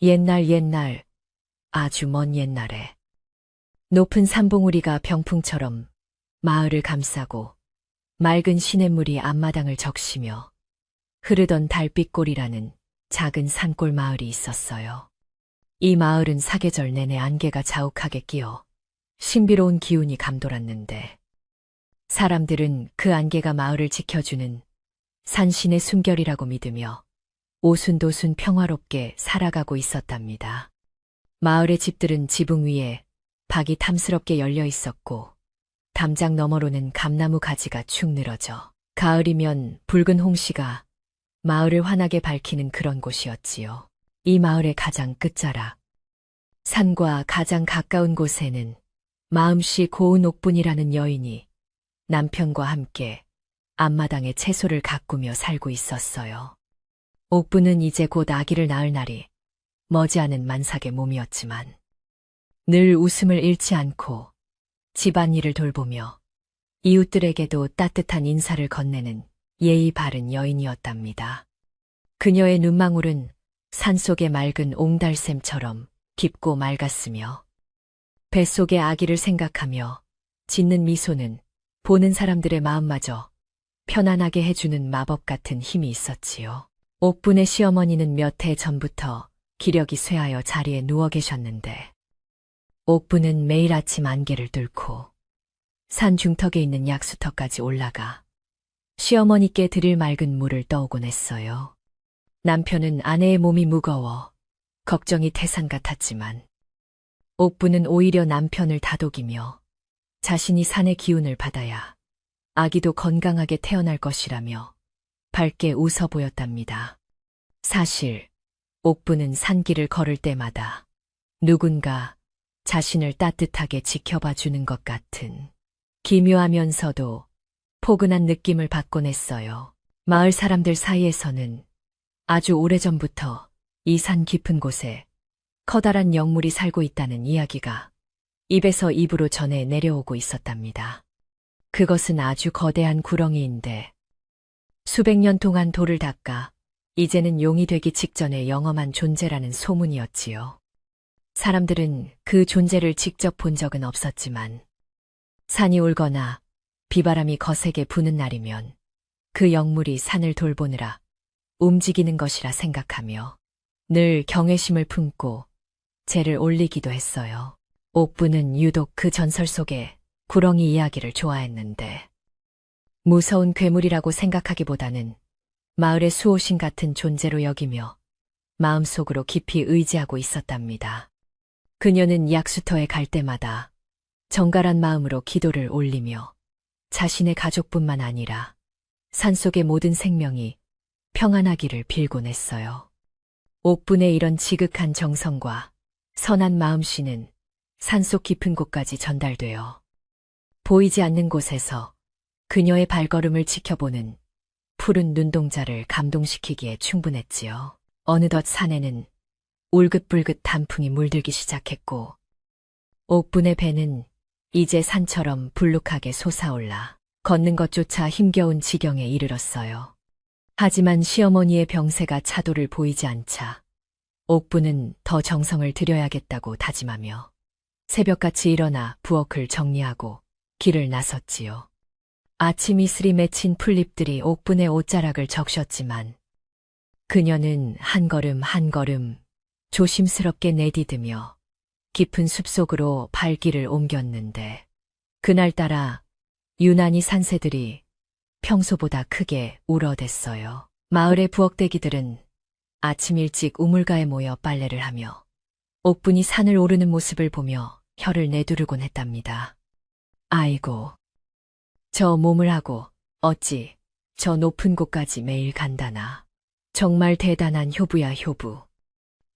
옛날, 아주 먼 옛날에 높은 산봉우리가 병풍처럼 마을을 감싸고 맑은 시냇물이 앞마당을 적시며 흐르던 달빛골이라는 작은 산골 마을이 있었어요. 이 마을은 사계절 내내 안개가 자욱하게 끼어 신비로운 기운이 감돌았는데 사람들은 그 안개가 마을을 지켜주는 산신의 숨결이라고 믿으며 오순도순 평화롭게 살아가고 있었답니다. 마을의 집들은 지붕 위에 박이 탐스럽게 열려 있었고 담장 너머로는 감나무 가지가 축 늘어져 가을이면 붉은 홍시가 마을을 환하게 밝히는 그런 곳이었지요. 이 마을의 가장 끝자락, 산과 가장 가까운 곳에는 마음씨 고운 옥분이라는 여인이 남편과 함께 앞마당에 채소를 가꾸며 살고 있었어요. 옥분은 이제 곧 아기를 낳을 날이 머지않은 만삭의 몸이었지만 늘 웃음을 잃지 않고 집안일을 돌보며 이웃들에게도 따뜻한 인사를 건네는 예의 바른 여인이었답니다. 그녀의 눈망울은 산속의 맑은 옹달샘처럼 깊고 맑았으며 뱃속의 아기를 생각하며 짓는 미소는 보는 사람들의 마음마저 편안하게 해주는 마법 같은 힘이 있었지요. 옥분의 시어머니는 몇 해 전부터 기력이 쇠하여 자리에 누워 계셨는데 옥분은 매일 아침 안개를 뚫고 산 중턱에 있는 약수터까지 올라가 시어머니께 드릴 맑은 물을 떠오곤 했어요. 남편은 아내의 몸이 무거워 걱정이 태산 같았지만 옥분은 오히려 남편을 다독이며 자신이 산의 기운을 받아야 아기도 건강하게 태어날 것이라며 밝게 웃어 보였답니다. 사실 옥분은 산길을 걸을 때마다 누군가 자신을 따뜻하게 지켜봐 주는 것 같은 기묘하면서도 포근한 느낌을 받곤 했어요. 마을 사람들 사이에서는 아주 오래전부터 이 산 깊은 곳에 커다란 영물이 살고 있다는 이야기가 입에서 입으로 전해 내려오고 있었답니다. 그것은 아주 거대한 구렁이인데 수백 년 동안 돌을 닦아 이제는 용이 되기 직전에 영험한 존재라는 소문이었지요. 사람들은 그 존재를 직접 본 적은 없었지만 산이 울거나 비바람이 거세게 부는 날이면 그 영물이 산을 돌보느라 움직이는 것이라 생각하며 늘 경외심을 품고 제를 올리기도 했어요. 옥분은 유독 그 전설 속의 구렁이 이야기를 좋아했는데 무서운 괴물이라고 생각하기보다는 마을의 수호신 같은 존재로 여기며 마음속으로 깊이 의지하고 있었답니다. 그녀는 약수터에 갈 때마다 정갈한 마음으로 기도를 올리며 자신의 가족뿐만 아니라 산속의 모든 생명이 평안하기를 빌곤 했어요. 옥분의 이런 지극한 정성과 선한 마음씨는 산속 깊은 곳까지 전달되어 보이지 않는 곳에서 그녀의 발걸음을 지켜보는 푸른 눈동자를 감동시키기에 충분했지요. 어느덧 산에는 울긋불긋 단풍이 물들기 시작했고 옥분의 배는 이제 산처럼 불룩하게 솟아올라 걷는 것조차 힘겨운 지경에 이르렀어요. 하지만 시어머니의 병세가 차도를 보이지 않자 옥분은 더 정성을 들여야겠다고 다짐하며 새벽같이 일어나 부엌을 정리하고 길을 나섰지요. 아침 이슬이 맺힌 풀잎들이 옥분의 옷자락을 적셨지만 그녀는 한 걸음 한 걸음 조심스럽게 내디디며 깊은 숲속으로 발길을 옮겼는데 그날따라 유난히 산새들이 평소보다 크게 울어댔어요. 마을의 부엌대기들은 아침 일찍 우물가에 모여 빨래를 하며 옥분이 산을 오르는 모습을 보며 혀를 내두르곤 했답니다. 아이고, 저 몸을 하고 어찌 저 높은 곳까지 매일 간다나. 정말 대단한 효부야 효부.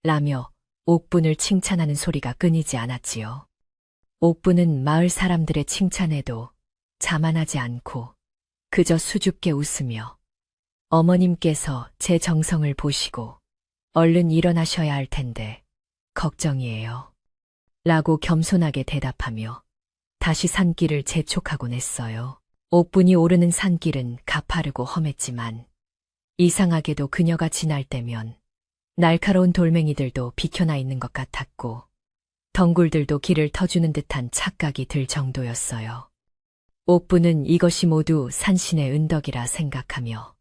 라며 옥분을 칭찬하는 소리가 끊이지 않았지요. 옥분은 마을 사람들의 칭찬에도 자만하지 않고 그저 수줍게 웃으며 어머님께서 제 정성을 보시고 얼른 일어나셔야 할 텐데 걱정이에요. 라고 겸손하게 대답하며 다시 산길을 재촉하곤 했어요. 옥분이 오르는 산길은 가파르고 험했지만 이상하게도 그녀가 지날 때면 날카로운 돌멩이들도 비켜나 있는 것 같았고, 덩굴들도 길을 터주는 듯한 착각이 들 정도였어요. 옥부는 이것이 모두 산신의 은덕이라 생각하며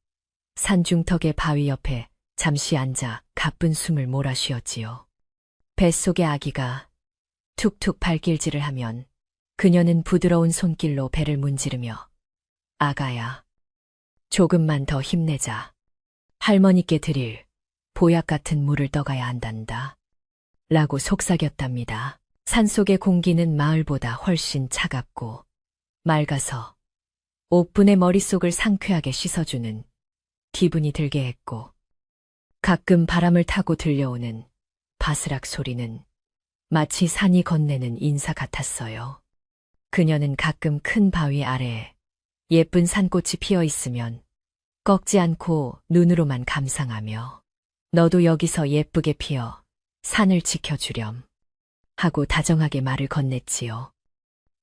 산중턱의 바위 옆에 잠시 앉아 가쁜 숨을 몰아쉬었지요. 뱃속의 아기가 툭툭 발길질을 하면 그녀는 부드러운 손길로 배를 문지르며 아가야, 조금만 더 힘내자. 할머니께 드릴 보약 같은 물을 떠가야 한단다. 라고 속삭였답니다. 산속의 공기는 마을보다 훨씬 차갑고 맑아서 옥분의 머릿속을 상쾌하게 씻어주는 기분이 들게 했고, 가끔 바람을 타고 들려오는 바스락 소리는 마치 산이 건네는 인사 같았어요. 그녀는 가끔 큰 바위 아래에 예쁜 산꽃이 피어 있으면 꺾지 않고 눈으로만 감상하며 너도 여기서 예쁘게 피어 산을 지켜주렴 하고 다정하게 말을 건넸지요.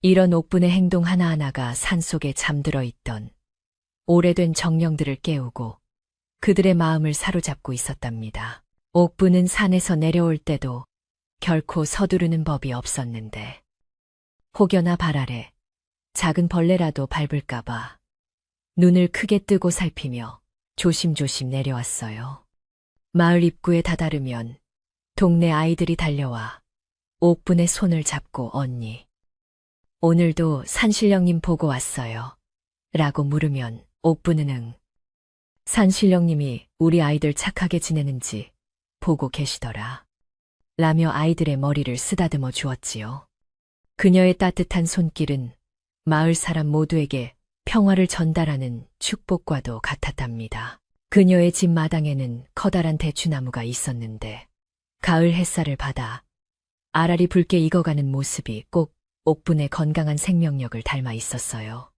이런 옥분의 행동 하나하나가 산속에 잠들어 있던 오래된 정령들을 깨우고 그들의 마음을 사로잡고 있었답니다. 옥분은 산에서 내려올 때도 결코 서두르는 법이 없었는데 혹여나 발 아래 작은 벌레라도 밟을까봐 눈을 크게 뜨고 살피며 조심조심 내려왔어요. 마을 입구에 다다르면 동네 아이들이 달려와 옥분의 손을 잡고 언니, 오늘도 산신령님 보고 왔어요. 라고 물으면 옥분은 응. 산신령님이 우리 아이들 착하게 지내는지 보고 계시더라. 라며 아이들의 머리를 쓰다듬어 주었지요. 그녀의 따뜻한 손길은 마을 사람 모두에게 평화를 전달하는 축복과도 같았답니다. 그녀의 집 마당에는 커다란 대추나무가 있었는데 가을 햇살을 받아 알알이 붉게 익어가는 모습이 꼭 옥분의 건강한 생명력을 닮아 있었어요.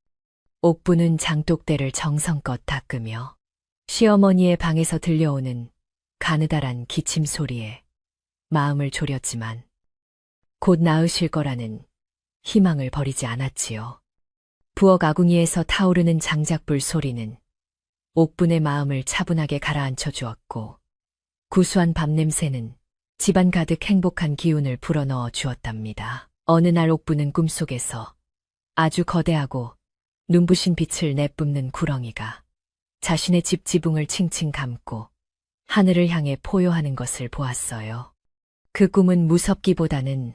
옥분은 장독대를 정성껏 닦으며 시어머니의 방에서 들려오는 가느다란 기침 소리에 마음을 졸였지만 곧 나으실 거라는 희망을 버리지 않았지요. 부엌 아궁이에서 타오르는 장작불 소리는 옥분의 마음을 차분하게 가라앉혀 주었고 구수한 밥 냄새는 집안 가득 행복한 기운을 불어넣어 주었답니다. 어느 날 옥분은 꿈속에서 아주 거대하고 눈부신 빛을 내뿜는 구렁이가 자신의 집 지붕을 칭칭 감고 하늘을 향해 포효하는 것을 보았어요. 그 꿈은 무섭기보다는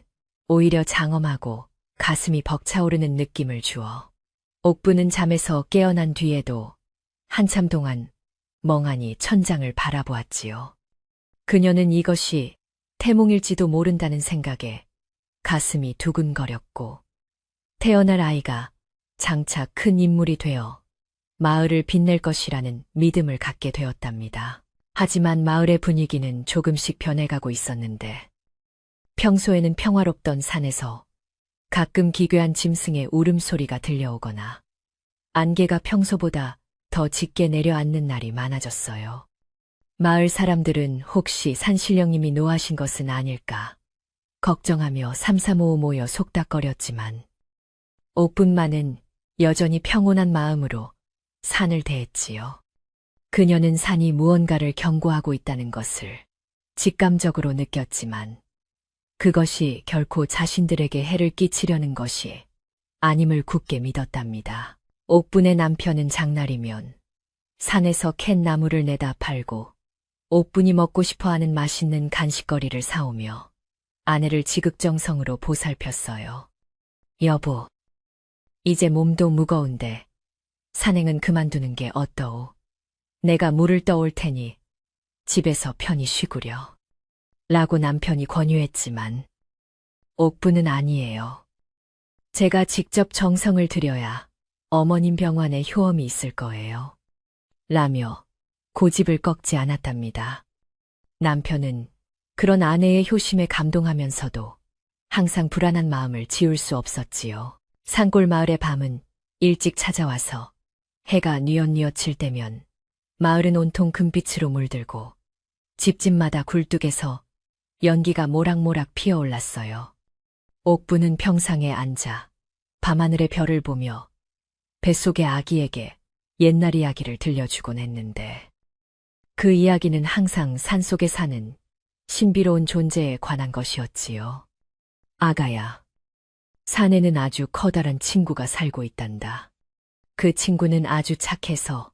오히려 장엄하고 가슴이 벅차오르는 느낌을 주어 옥분은 잠에서 깨어난 뒤에도 한참 동안 멍하니 천장을 바라보았지요. 그녀는 이것이 태몽일지도 모른다는 생각에 가슴이 두근거렸고 태어날 아이가 장차 큰 인물이 되어 마을을 빛낼 것이라는 믿음을 갖게 되었답니다. 하지만 마을의 분위기는 조금씩 변해가고 있었는데 평소에는 평화롭던 산에서 가끔 기괴한 짐승의 울음소리가 들려오거나 안개가 평소보다 더 짙게 내려앉는 날이 많아졌어요. 마을 사람들은 혹시 산신령님이 노하신 것은 아닐까 걱정하며 삼삼오오 모여 속닥거렸지만 옥분만은 여전히 평온한 마음으로 산을 대했지요. 그녀는 산이 무언가를 경고하고 있다는 것을 직감적으로 느꼈지만 그것이 결코 자신들에게 해를 끼치려는 것이 아님을 굳게 믿었답니다. 옥분의 남편은 장날이면 산에서 캔 나무를 내다 팔고 옥분이 먹고 싶어하는 맛있는 간식거리를 사오며 아내를 지극정성으로 보살폈어요. 여보, 이제 몸도 무거운데 산행은 그만두는 게 어떠오? 내가 물을 떠올 테니 집에서 편히 쉬구려. 라고 남편이 권유했지만 옥분은 아니에요. 제가 직접 정성을 들여야 어머님 병환에 효험이 있을 거예요. 라며 고집을 꺾지 않았답니다. 남편은 그런 아내의 효심에 감동하면서도 항상 불안한 마음을 지울 수 없었지요. 산골 마을의 밤은 일찍 찾아와서 해가 뉘엿뉘엿 질 때면 마을은 온통 금빛으로 물들고 집집마다 굴뚝에서 연기가 모락모락 피어올랐어요. 옥분은 평상에 앉아 밤하늘의 별을 보며 뱃속의 아기에게 옛날 이야기를 들려주곤 했는데 그 이야기는 항상 산속에 사는 신비로운 존재에 관한 것이었지요. 아가야, 산에는 아주 커다란 친구가 살고 있단다. 그 친구는 아주 착해서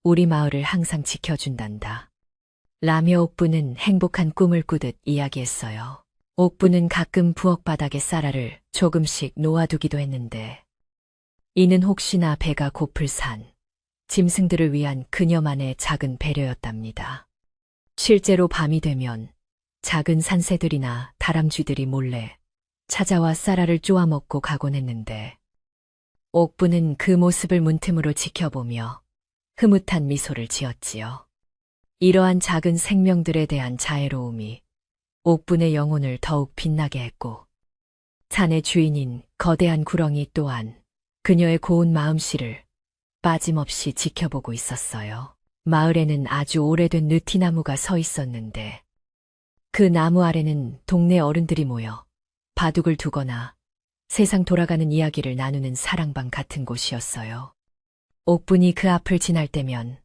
우리 마을을 항상 지켜준단다. 라며 옥부는 행복한 꿈을 꾸듯 이야기했어요. 옥부는 가끔 부엌 바닥에 쌀알을 조금씩 놓아두기도 했는데 이는 혹시나 배가 고플 산, 짐승들을 위한 그녀만의 작은 배려였답니다. 실제로 밤이 되면 작은 산새들이나 다람쥐들이 몰래 찾아와 쌀알을 쪼아먹고 가곤 했는데 옥부는 그 모습을 문틈으로 지켜보며 흐뭇한 미소를 지었지요. 이러한 작은 생명들에 대한 자애로움이 옥분의 영혼을 더욱 빛나게 했고 산의 주인인 거대한 구렁이 또한 그녀의 고운 마음씨를 빠짐없이 지켜보고 있었어요. 마을에는 아주 오래된 느티나무가 서 있었는데 그 나무 아래는 동네 어른들이 모여 바둑을 두거나 세상 돌아가는 이야기를 나누는 사랑방 같은 곳이었어요. 옥분이 그 앞을 지날 때면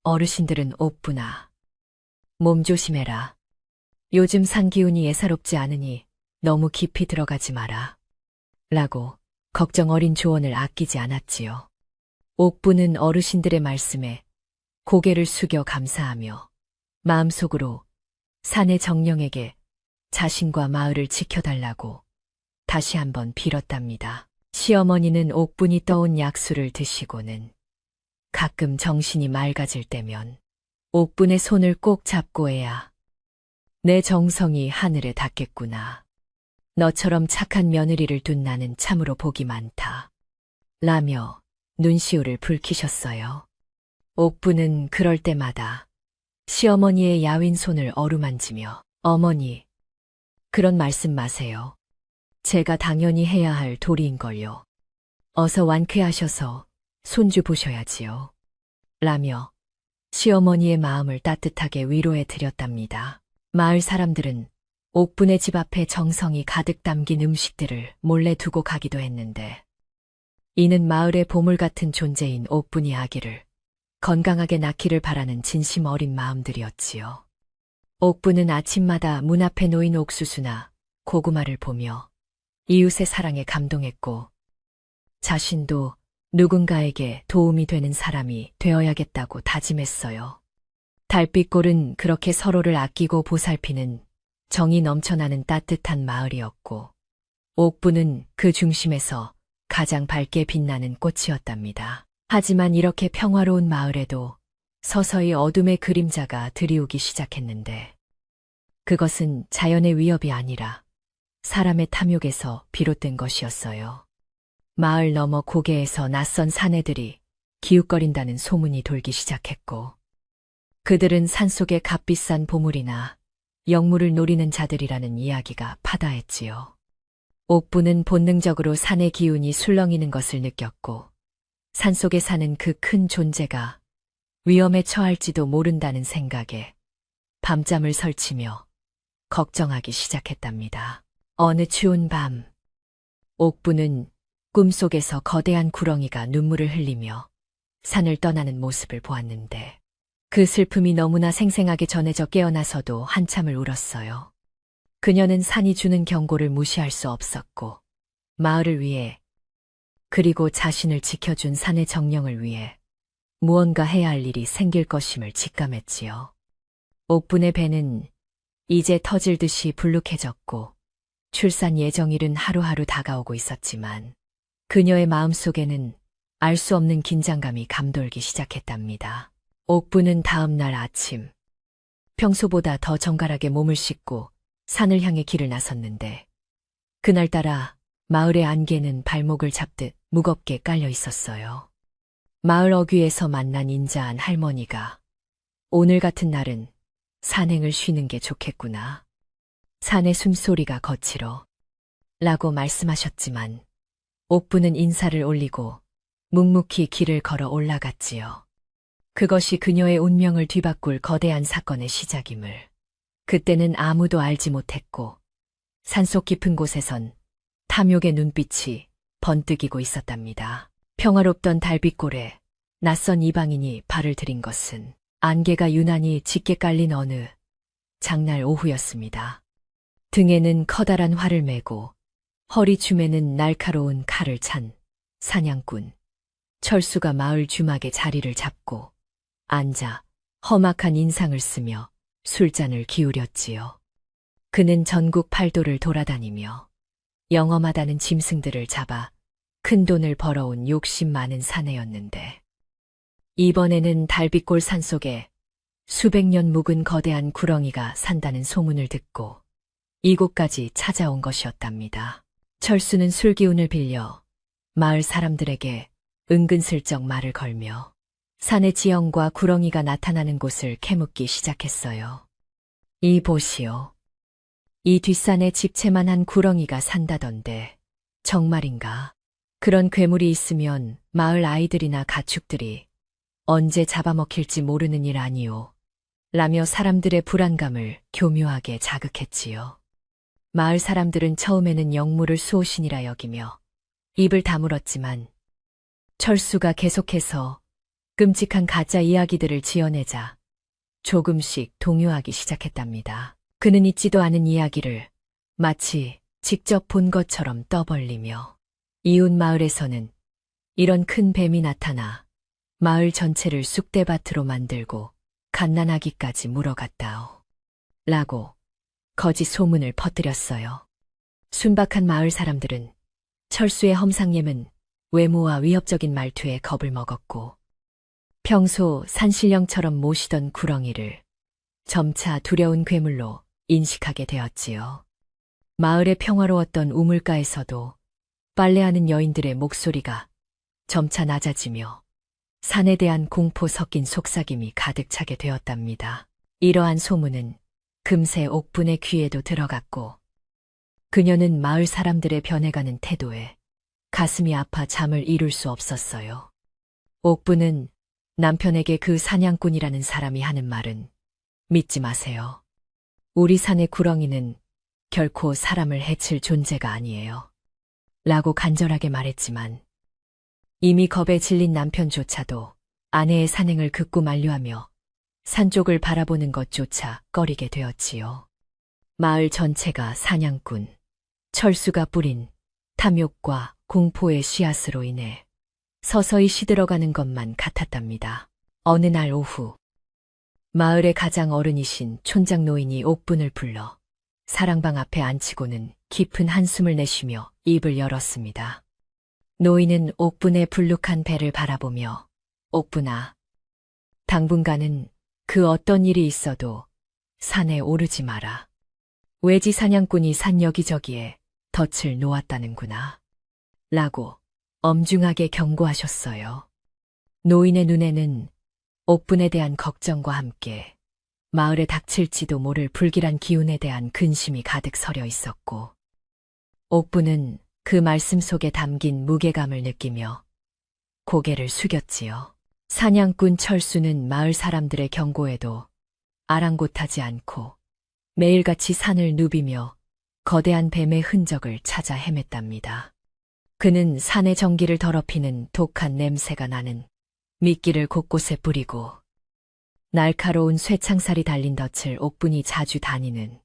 어르신들은 옥분아, 몸 조심해라. 요즘 산 기운이 예사롭지 않으니 너무 깊이 들어가지 마라. 라고 걱정 어린 조언을 아끼지 않았지요. 옥분은 어르신들의 말씀에 고개를 숙여 감사하며 마음속으로 산의 정령에게 자신과 마을을 지켜달라고 다시 한번 빌었답니다. 시어머니는 옥분이 떠온 약수를 드시고는 가끔 정신이 맑아질 때면 옥분의 손을 꼭 잡고 해야 내 정성이 하늘에 닿겠구나. 너처럼 착한 며느리를 둔 나는 참으로 복이 많다. 라며 눈시울을 붉히셨어요. 옥분은 그럴 때마다 시어머니의 야윈 손을 어루만지며 어머니, 그런 말씀 마세요. 제가 당연히 해야 할 도리인걸요. 어서 완쾌하셔서 손주 보셔야지요. 라며 시어머니의 마음을 따뜻하게 위로해 드렸답니다. 마을 사람들은 옥분의 집 앞에 정성이 가득 담긴 음식들을 몰래 두고 가기도 했는데 이는 마을의 보물 같은 존재인 옥분이 아기를 건강하게 낳기를 바라는 진심 어린 마음들이었지요. 옥분은 아침마다 문 앞에 놓인 옥수수나 고구마를 보며 이웃의 사랑에 감동했고 자신도 누군가에게 도움이 되는 사람이 되어야겠다고 다짐했어요. 달빛골은 그렇게 서로를 아끼고 보살피는 정이 넘쳐나는 따뜻한 마을이었고 옥분은 그 중심에서 가장 밝게 빛나는 꽃이었답니다. 하지만 이렇게 평화로운 마을에도 서서히 어둠의 그림자가 들이오기 시작했는데 그것은 자연의 위협이 아니라 사람의 탐욕에서 비롯된 것이었어요. 마을 너머 고개에서 낯선 사내들이 기웃거린다는 소문이 돌기 시작했고 그들은 산속의 값비싼 보물이나 영물을 노리는 자들이라는 이야기가 파다했지요. 옥부는 본능적으로 산의 기운이 술렁이는 것을 느꼈고 산속에 사는 그 큰 존재가 위험에 처할지도 모른다는 생각에 밤잠을 설치며 걱정하기 시작했답니다. 어느 추운 밤, 옥부는 꿈속에서 거대한 구렁이가 눈물을 흘리며 산을 떠나는 모습을 보았는데 그 슬픔이 너무나 생생하게 전해져 깨어나서도 한참을 울었어요. 그녀는 산이 주는 경고를 무시할 수 없었고 마을을 위해 그리고 자신을 지켜준 산의 정령을 위해 무언가 해야 할 일이 생길 것임을 직감했지요. 옥분의 배는 이제 터질 듯이 불룩해졌고 출산 예정일은 하루하루 다가오고 있었지만 그녀의 마음속에는 알 수 없는 긴장감이 감돌기 시작했답니다. 옥부는 다음 날 아침 평소보다 더 정갈하게 몸을 씻고 산을 향해 길을 나섰는데 그날따라 마을의 안개는 발목을 잡듯 무겁게 깔려 있었어요. 마을 어귀에서 만난 인자한 할머니가 오늘 같은 날은 산행을 쉬는 게 좋겠구나. 산의 숨소리가 거칠어 라고 말씀하셨지만 옥부는 인사를 올리고 묵묵히 길을 걸어 올라갔지요. 그것이 그녀의 운명을 뒤바꿀 거대한 사건의 시작임을 그때는 아무도 알지 못했고 산속 깊은 곳에선 탐욕의 눈빛이 번뜩이고 있었답니다. 평화롭던 달빛골에 낯선 이방인이 발을 들인 것은 안개가 유난히 짙게 깔린 어느 장날 오후였습니다. 등에는 커다란 활을 메고 허리춤에는 날카로운 칼을 찬 사냥꾼 철수가 마을 주막에 자리를 잡고 앉아 험악한 인상을 쓰며 술잔을 기울였지요. 그는 전국 팔도를 돌아다니며 영험하다는 짐승들을 잡아 큰 돈을 벌어온 욕심 많은 사내였는데 이번에는 달빛골 산속에 수백 년 묵은 거대한 구렁이가 산다는 소문을 듣고 이곳까지 찾아온 것이었답니다. 철수는 술기운을 빌려 마을 사람들에게 은근슬쩍 말을 걸며 산의 지형과 구렁이가 나타나는 곳을 캐묻기 시작했어요. 이 보시오. 이 뒷산에 집채만한 구렁이가 산다던데 정말인가? 그런 괴물이 있으면 마을 아이들이나 가축들이 언제 잡아먹힐지 모르는 일 아니오. 라며 사람들의 불안감을 교묘하게 자극했지요. 마을 사람들은 처음에는 영무를 수호신이라 여기며 입을 다물었지만 철수가 계속해서 끔찍한 가짜 이야기들을 지어내자 조금씩 동요하기 시작했답니다. 그는 있지도 않은 이야기를 마치 직접 본 것처럼 떠벌리며 이웃 마을에서는 이런 큰 뱀이 나타나 마을 전체를 쑥대밭으로 만들고 갓난아기까지 물어갔다오. 라고 거짓 소문을 퍼뜨렸어요. 순박한 마을 사람들은 철수의 험상궂은 외모와 위협적인 말투에 겁을 먹었고 평소 산신령처럼 모시던 구렁이를 점차 두려운 괴물로 인식하게 되었지요. 마을의 평화로웠던 우물가에서도 빨래하는 여인들의 목소리가 점차 낮아지며 산에 대한 공포 섞인 속삭임이 가득 차게 되었답니다. 이러한 소문은 금세 옥분의 귀에도 들어갔고 그녀는 마을 사람들의 변해가는 태도에 가슴이 아파 잠을 이룰 수 없었어요. 옥분은 남편에게 그 사냥꾼이라는 사람이 하는 말은 믿지 마세요. 우리 산의 구렁이는 결코 사람을 해칠 존재가 아니에요. 라고 간절하게 말했지만 이미 겁에 질린 남편조차도 아내의 산행을 극구 만류하며 산 쪽을 바라보는 것조차 꺼리게 되었지요. 마을 전체가 사냥꾼, 철수가 뿌린 탐욕과 공포의 씨앗으로 인해 서서히 시들어가는 것만 같았답니다. 어느 날 오후, 마을의 가장 어른이신 촌장 노인이 옥분을 불러 사랑방 앞에 앉히고는 깊은 한숨을 내쉬며 입을 열었습니다. 노인은 옥분의 불룩한 배를 바라보며 옥분아, 당분간은 그 어떤 일이 있어도 산에 오르지 마라. 외지 사냥꾼이 산 여기저기에 덫을 놓았다는구나. 라고 엄중하게 경고하셨어요. 노인의 눈에는 옥분에 대한 걱정과 함께 마을에 닥칠지도 모를 불길한 기운에 대한 근심이 가득 서려 있었고 옥분은 그 말씀 속에 담긴 무게감을 느끼며 고개를 숙였지요. 사냥꾼 철수는 마을 사람들의 경고에도 아랑곳하지 않고 매일같이 산을 누비며 거대한 뱀의 흔적을 찾아 헤맸답니다. 그는 산의 정기를 더럽히는 독한 냄새가 나는 미끼를 곳곳에 뿌리고 날카로운 쇠창살이 달린 덫을 옥분이 자주 다니는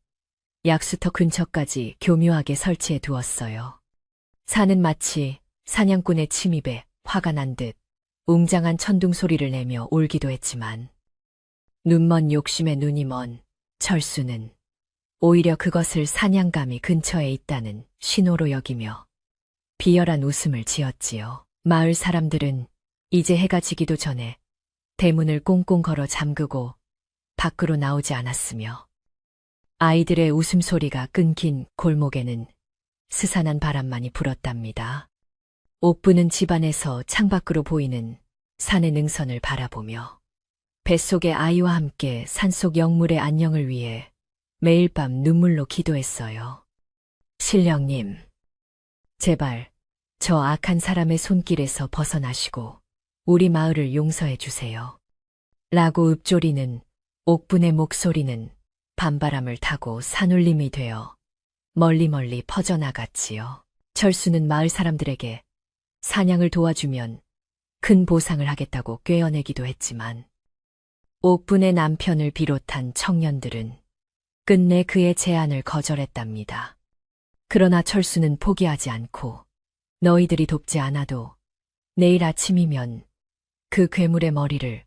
약수터 근처까지 교묘하게 설치해 두었어요. 산은 마치 사냥꾼의 침입에 화가 난 듯 웅장한 천둥 소리를 내며 울기도 했지만 눈먼 욕심에 눈이 먼 철수는 오히려 그것을 사냥감이 근처에 있다는 신호로 여기며 비열한 웃음을 지었지요. 마을 사람들은 이제 해가 지기도 전에 대문을 꽁꽁 걸어 잠그고 밖으로 나오지 않았으며 아이들의 웃음소리가 끊긴 골목에는 스산한 바람만이 불었답니다. 옥분은 집안에서 창밖으로 보이는 산의 능선을 바라보며 뱃속의 아이와 함께 산속 영물의 안녕을 위해 매일 밤 눈물로 기도했어요. 신령님, 제발 저 악한 사람의 손길에서 벗어나시고 우리 마을을 용서해 주세요. 라고 읊조리는 옥분의 목소리는 밤바람을 타고 산울림이 되어 멀리 퍼져나갔지요. 철수는 마을 사람들에게 사냥을 도와주면 큰 보상을 하겠다고 꾀어내기도 했지만 옥분의 남편을 비롯한 청년들은 끝내 그의 제안을 거절했답니다. 그러나 철수는 포기하지 않고 너희들이 돕지 않아도 내일 아침이면 그 괴물의 머리를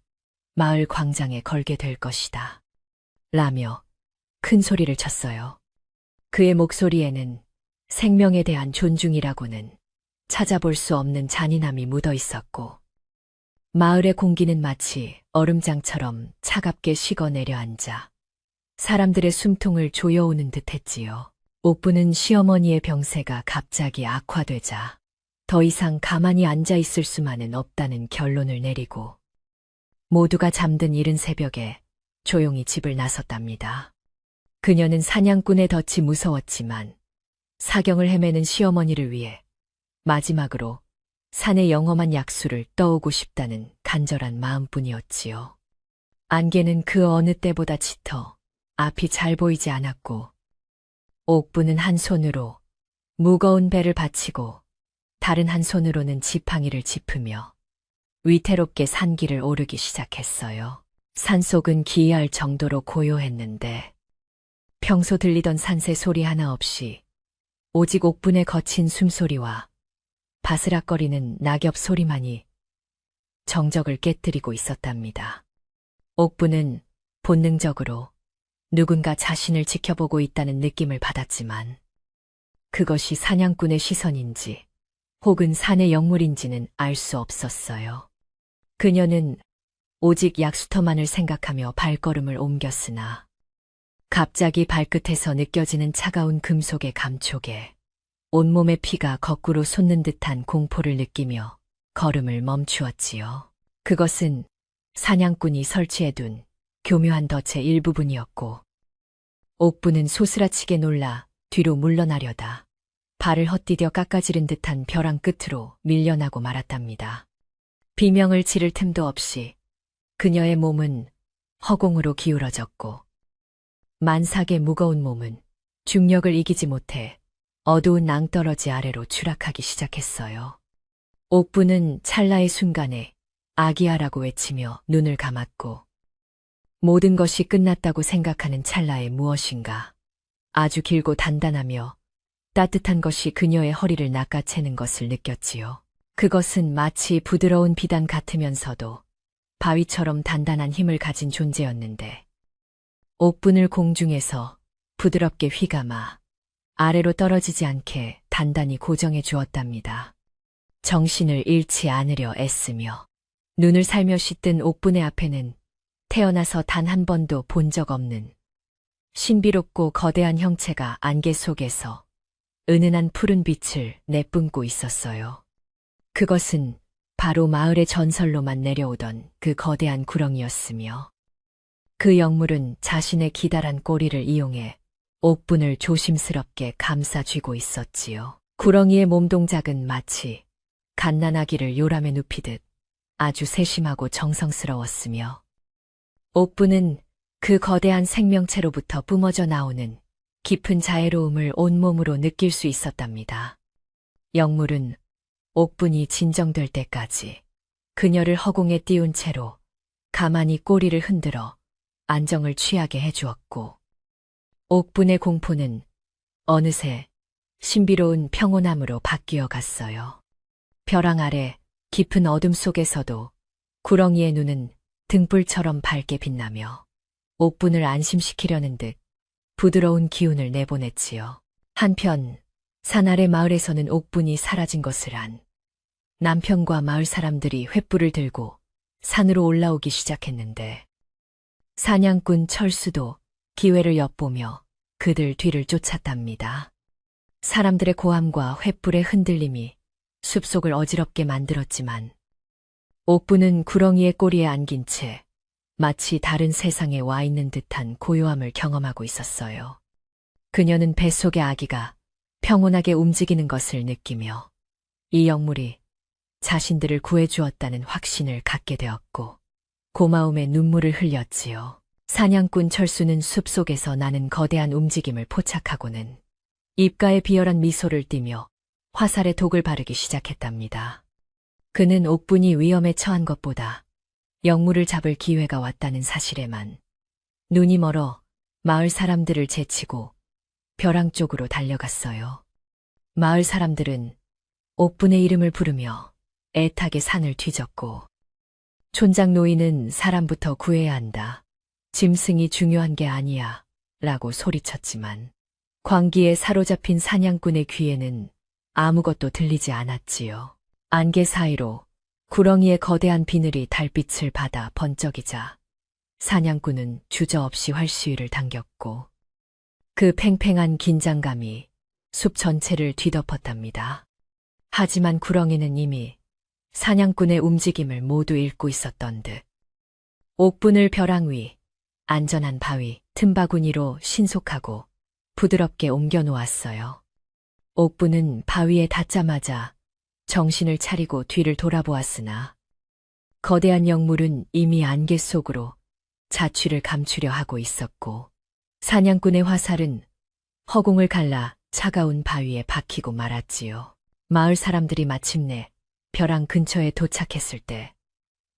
마을 광장에 걸게 될 것이다. 라며 큰 소리를 쳤어요. 그의 목소리에는 생명에 대한 존중이라고는 찾아볼 수 없는 잔인함이 묻어 있었고, 마을의 공기는 마치 얼음장처럼 차갑게 식어 내려앉아 사람들의 숨통을 조여오는 듯 했지요. 옥부는 시어머니의 병세가 갑자기 악화되자 더 이상 가만히 앉아 있을 수만은 없다는 결론을 내리고 모두가 잠든 이른 새벽에 조용히 집을 나섰답니다. 그녀는 사냥꾼의 덫이 무서웠지만 사경을 헤매는 시어머니를 위해 마지막으로 산의 영험한 약수를 떠오고 싶다는 간절한 마음뿐이었지요. 안개는 그 어느 때보다 짙어 앞이 잘 보이지 않았고 옥부는 한 손으로 무거운 배를 받치고 다른 한 손으로는 지팡이를 짚으며 위태롭게 산길을 오르기 시작했어요. 산속은 기이할 정도로 고요했는데 평소 들리던 산새 소리 하나 없이 오직 옥분의 거친 숨소리와 바스락거리는 낙엽 소리만이 정적을 깨뜨리고 있었답니다. 옥분은 본능적으로 누군가 자신을 지켜보고 있다는 느낌을 받았지만 그것이 사냥꾼의 시선인지 혹은 산의 영물인지는 알 수 없었어요. 그녀는 오직 약수터만을 생각하며 발걸음을 옮겼으나 갑자기 발끝에서 느껴지는 차가운 금속의 감촉에 온몸의 피가 거꾸로 솟는 듯한 공포를 느끼며 걸음을 멈추었지요. 그것은 사냥꾼이 설치해둔 교묘한 덫의 일부분이었고 옥부는 소스라치게 놀라 뒤로 물러나려다 발을 헛디뎌 깎아지른 듯한 벼랑 끝으로 밀려나고 말았답니다. 비명을 지를 틈도 없이 그녀의 몸은 허공으로 기울어졌고 만삭의 무거운 몸은 중력을 이기지 못해 어두운 낭떠러지 아래로 추락하기 시작했어요. 옥부는 찰나의 순간에 아기야라고 외치며 눈을 감았고 모든 것이 끝났다고 생각하는 찰나에 무엇인가 아주 길고 단단하며 따뜻한 것이 그녀의 허리를 낚아채는 것을 느꼈지요. 그것은 마치 부드러운 비단 같으면서도 바위처럼 단단한 힘을 가진 존재였는데 옥분을 공중에서 부드럽게 휘감아 아래로 떨어지지 않게 단단히 고정해 주었답니다. 정신을 잃지 않으려 애쓰며 눈을 살며시 뜬 옥분의 앞에는 태어나서 단 한 번도 본 적 없는 신비롭고 거대한 형체가 안개 속에서 은은한 푸른 빛을 내뿜고 있었어요. 그것은 바로 마을의 전설로만 내려오던 그 거대한 구렁이였으며 그 영물은 자신의 기다란 꼬리를 이용해 옥분을 조심스럽게 감싸 쥐고 있었지요. 구렁이의 몸 동작은 마치 갓난아기를 요람에 눕히듯 아주 세심하고 정성스러웠으며 옥분은 그 거대한 생명체로부터 뿜어져 나오는 깊은 자애로움을 온몸으로 느낄 수 있었답니다. 영물은 옥분이 진정될 때까지 그녀를 허공에 띄운 채로 가만히 꼬리를 흔들어 안정을 취하게 해주었고 옥분의 공포는 어느새 신비로운 평온함으로 바뀌어 갔어요. 벼랑 아래 깊은 어둠 속에서도 구렁이의 눈은 등불처럼 밝게 빛나며 옥분을 안심시키려는 듯 부드러운 기운을 내보냈지요. 한편 산 아래 마을에서는 옥분이 사라진 것을 안 남편과 마을 사람들이 횃불을 들고 산으로 올라오기 시작했는데 사냥꾼 철수도 기회를 엿보며 그들 뒤를 쫓았답니다. 사람들의 고함과 횃불의 흔들림이 숲속을 어지럽게 만들었지만 옥분은 구렁이의 꼬리에 안긴 채 마치 다른 세상에 와 있는 듯한 고요함을 경험하고 있었어요. 그녀는 뱃속의 아기가 평온하게 움직이는 것을 느끼며 이 영물이 자신들을 구해주었다는 확신을 갖게 되었고 고마움에 눈물을 흘렸지요. 사냥꾼 철수는 숲속에서 나는 거대한 움직임을 포착하고는 입가에 비열한 미소를 띠며 화살에 독을 바르기 시작했답니다. 그는 옥분이 위험에 처한 것보다 영물을 잡을 기회가 왔다는 사실에만 눈이 멀어 마을 사람들을 제치고 벼랑 쪽으로 달려갔어요. 마을 사람들은 옥분의 이름을 부르며 애타게 산을 뒤졌고, 촌장 노인은 사람부터 구해야 한다. 짐승이 중요한 게 아니야. 라고 소리쳤지만 광기에 사로잡힌 사냥꾼의 귀에는 아무것도 들리지 않았지요. 안개 사이로 구렁이의 거대한 비늘이 달빛을 받아 번쩍이자 사냥꾼은 주저없이 활시위를 당겼고, 그 팽팽한 긴장감이 숲 전체를 뒤덮었답니다. 하지만 구렁이는 이미 사냥꾼의 움직임을 모두 읽고 있었던 듯 옥분을 벼랑 위 안전한 바위 틈바구니로 신속하고 부드럽게 옮겨 놓았어요. 옥분은 바위에 닿자마자 정신을 차리고 뒤를 돌아보았으나 거대한 영물은 이미 안개 속으로 자취를 감추려 하고 있었고, 사냥꾼의 화살은 허공을 갈라 차가운 바위에 박히고 말았지요. 마을 사람들이 마침내 벼랑 근처에 도착했을 때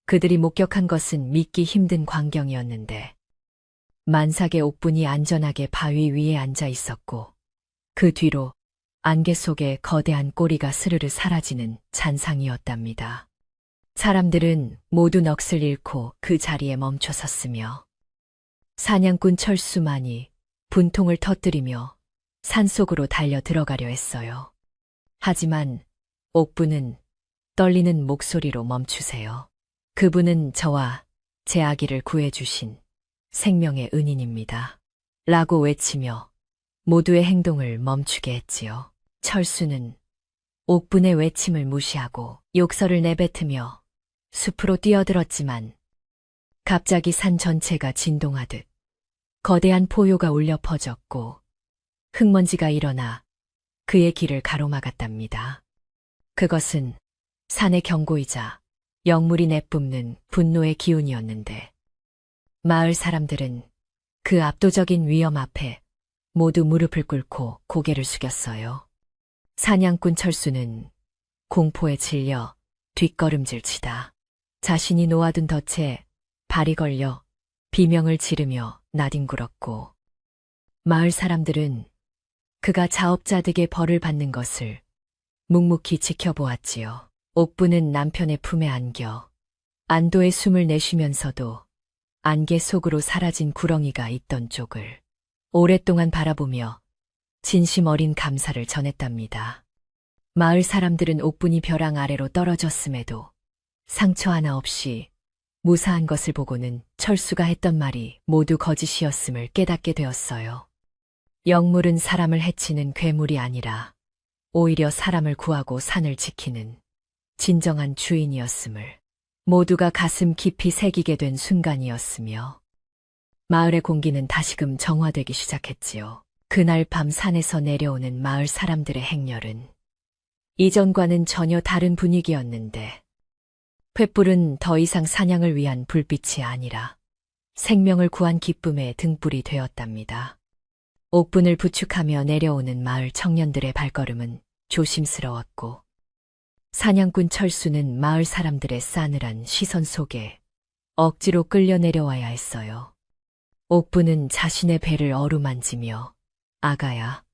그들이 목격한 것은 믿기 힘든 광경이었는데, 만삭의 옥분이 안전하게 바위 위에 앉아 있었고, 그 뒤로 안개 속에 거대한 꼬리가 스르르 사라지는 잔상이었답니다. 사람들은 모두 넋을 잃고 그 자리에 멈춰 섰으며, 사냥꾼 철수만이 분통을 터뜨리며 산속으로 달려 들어가려 했어요. 하지만 옥분은 떨리는 목소리로 멈추세요. 그분은 저와 제 아기를 구해주신 생명의 은인입니다. 라고 외치며 모두의 행동을 멈추게 했지요. 철수는 옥분의 외침을 무시하고 욕설을 내뱉으며 숲으로 뛰어들었지만 갑자기 산 전체가 진동하듯 거대한 포효가 울려 퍼졌고 흙먼지가 일어나 그의 길을 가로막았답니다. 그것은 산의 경고이자 영물이 내뿜는 분노의 기운이었는데, 마을 사람들은 그 압도적인 위험 앞에 모두 무릎을 꿇고 고개를 숙였어요. 사냥꾼 철수는 공포에 질려 뒷걸음질 치다 자신이 놓아둔 덫에 발이 걸려 비명을 지르며 나뒹굴었고, 마을 사람들은 그가 자업자득의 벌을 받는 것을 묵묵히 지켜보았지요. 옥분은 남편의 품에 안겨 안도의 숨을 내쉬면서도 안개 속으로 사라진 구렁이가 있던 쪽을 오랫동안 바라보며 진심 어린 감사를 전했답니다. 마을 사람들은 옥분이 벼랑 아래로 떨어졌음에도 상처 하나 없이 무사한 것을 보고는 철수가 했던 말이 모두 거짓이었음을 깨닫게 되었어요. 영물은 사람을 해치는 괴물이 아니라 오히려 사람을 구하고 산을 지키는 진정한 주인이었음을 모두가 가슴 깊이 새기게 된 순간이었으며, 마을의 공기는 다시금 정화되기 시작했지요. 그날 밤 산에서 내려오는 마을 사람들의 행렬은 이전과는 전혀 다른 분위기였는데, 횃불은 더 이상 사냥을 위한 불빛이 아니라 생명을 구한 기쁨의 등불이 되었답니다. 옥분을 부축하며 내려오는 마을 청년들의 발걸음은 조심스러웠고, 사냥꾼 철수는 마을 사람들의 싸늘한 시선 속에 억지로 끌려 내려와야 했어요. 옥분은 자신의 배를 어루만지며 아가야,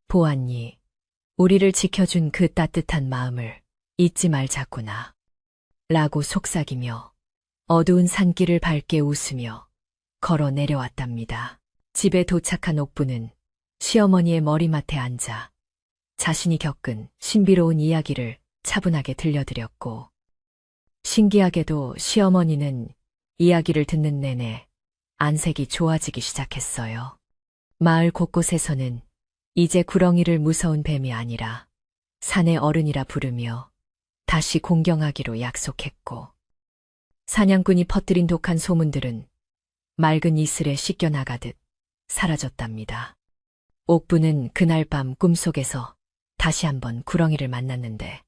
보았니? 우리를 지켜준 그 따뜻한 마음을 잊지 말자꾸나. 라고 속삭이며 어두운 산길을 밝게 웃으며 걸어 내려왔답니다. 집에 도착한 옥분은 시어머니의 머리맡에 앉아 자신이 겪은 신비로운 이야기를 차분하게 들려드렸고, 신기하게도 시어머니는 이야기를 듣는 내내 안색이 좋아지기 시작했어요. 마을 곳곳에서는 이제 구렁이를 무서운 뱀이 아니라 산의 어른이라 부르며 다시 공경하기로 약속했고, 사냥꾼이 퍼뜨린 독한 소문들은 맑은 이슬에 씻겨나가듯 사라졌답니다. 옥분은 그날 밤 꿈속에서 다시 한번 구렁이를 만났는데,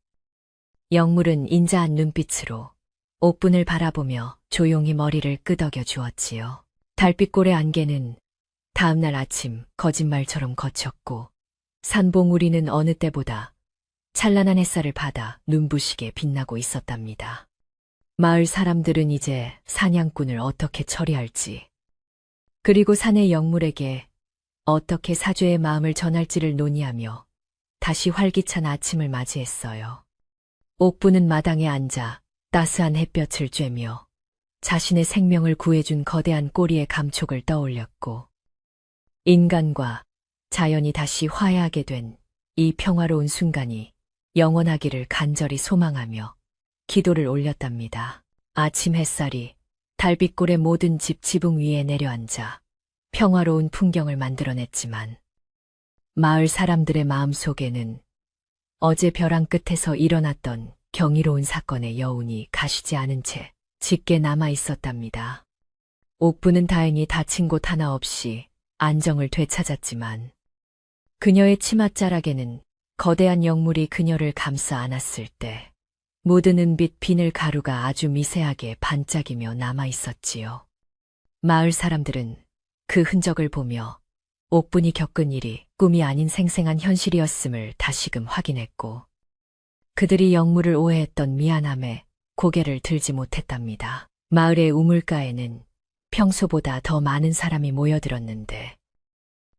영물은 인자한 눈빛으로 옥분을 바라보며 조용히 머리를 끄덕여 주었지요. 달빛골의 안개는 다음날 아침 거짓말처럼 거쳤고, 산봉우리는 어느 때보다 찬란한 햇살을 받아 눈부시게 빛나고 있었답니다. 마을 사람들은 이제 사냥꾼을 어떻게 처리할지, 그리고 산의 영물에게 어떻게 사죄의 마음을 전할지를 논의하며 다시 활기찬 아침을 맞이했어요. 옥부는 마당에 앉아 따스한 햇볕을 쬐며 자신의 생명을 구해준 거대한 꼬리의 감촉을 떠올렸고, 인간과 자연이 다시 화해하게 된 이 평화로운 순간이 영원하기를 간절히 소망하며 기도를 올렸답니다. 아침 햇살이 달빛골의 모든 집 지붕 위에 내려앉아 평화로운 풍경을 만들어냈지만, 마을 사람들의 마음속에는 어제 벼랑 끝에서 일어났던 경이로운 사건의 여운이 가시지 않은 채 짙게 남아 있었답니다. 옥부는 다행히 다친 곳 하나 없이 안정을 되찾았지만, 그녀의 치맛자락에는 거대한 영물이 그녀를 감싸 안았을 때 묻은 은빛 비늘 가루가 아주 미세하게 반짝이며 남아 있었지요. 마을 사람들은 그 흔적을 보며 옥분이 겪은 일이 꿈이 아닌 생생한 현실이었음을 다시금 확인했고, 그들이 영물을 오해했던 미안함에 고개를 들지 못했답니다. 마을의 우물가에는 평소보다 더 많은 사람이 모여들었는데,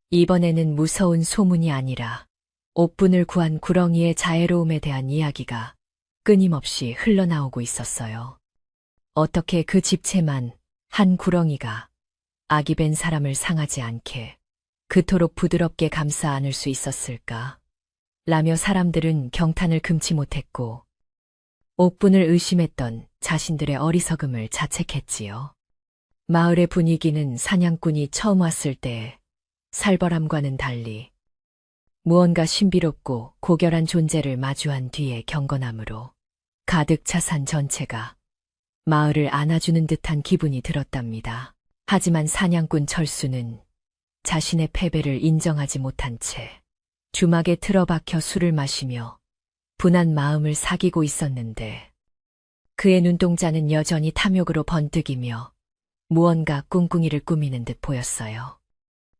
이번에는 무서운 소문이 아니라 옥분을 구한 구렁이의 자애로움에 대한 이야기가 끊임없이 흘러나오고 있었어요. 어떻게 그 집채만 한 구렁이가 악이 벤 사람을 상하지 않게 그토록 부드럽게 감싸 안을 수 있었을까? 라며 사람들은 경탄을 금치 못했고, 옥분을 의심했던 자신들의 어리석음을 자책했지요. 마을의 분위기는 사냥꾼이 처음 왔을 때의 살벌함과는 달리 무언가 신비롭고 고결한 존재를 마주한 뒤의 경건함으로 가득 차 산 전체가 마을을 안아주는 듯한 기분이 들었답니다. 하지만 사냥꾼 철수는 자신의 패배를 인정하지 못한 채 주막에 틀어박혀 술을 마시며 분한 마음을 사귀고 있었는데, 그의 눈동자는 여전히 탐욕으로 번뜩이며 무언가 꿍꿍이를 꾸미는 듯 보였어요.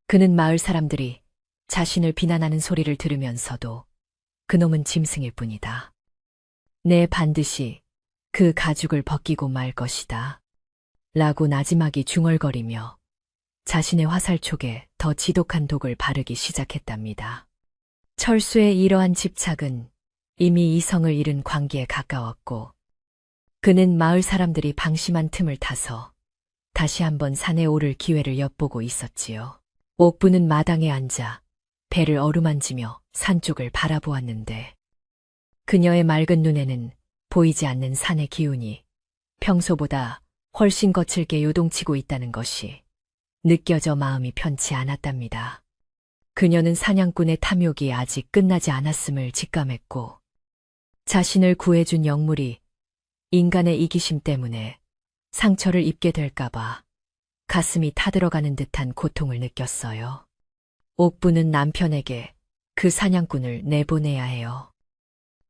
그는 마을 사람들이 자신을 비난하는 소리를 들으면서도 그놈은 짐승일 뿐이다. 내 반드시 그 가죽을 벗기고 말 것이다. 라고 나지막이 중얼거리며 자신의 화살촉에 더 지독한 독을 바르기 시작했답니다. 철수의 이러한 집착은 이미 이성을 잃은 관계에 가까웠고, 그는 마을 사람들이 방심한 틈을 타서 다시 한번 산에 오를 기회를 엿보고 있었지요. 옥부는 마당에 앉아 배를 어루만지며 산 쪽을 바라보았는데, 그녀의 맑은 눈에는 보이지 않는 산의 기운이 평소보다 훨씬 거칠게 요동치고 있다는 것이 느껴져 마음이 편치 않았답니다. 그녀는 사냥꾼의 탐욕이 아직 끝나지 않았음을 직감했고, 자신을 구해준 영물이 인간의 이기심 때문에 상처를 입게 될까봐 가슴이 타들어가는 듯한 고통을 느꼈어요. 옥부는 남편에게 그 사냥꾼을 내보내야 해요.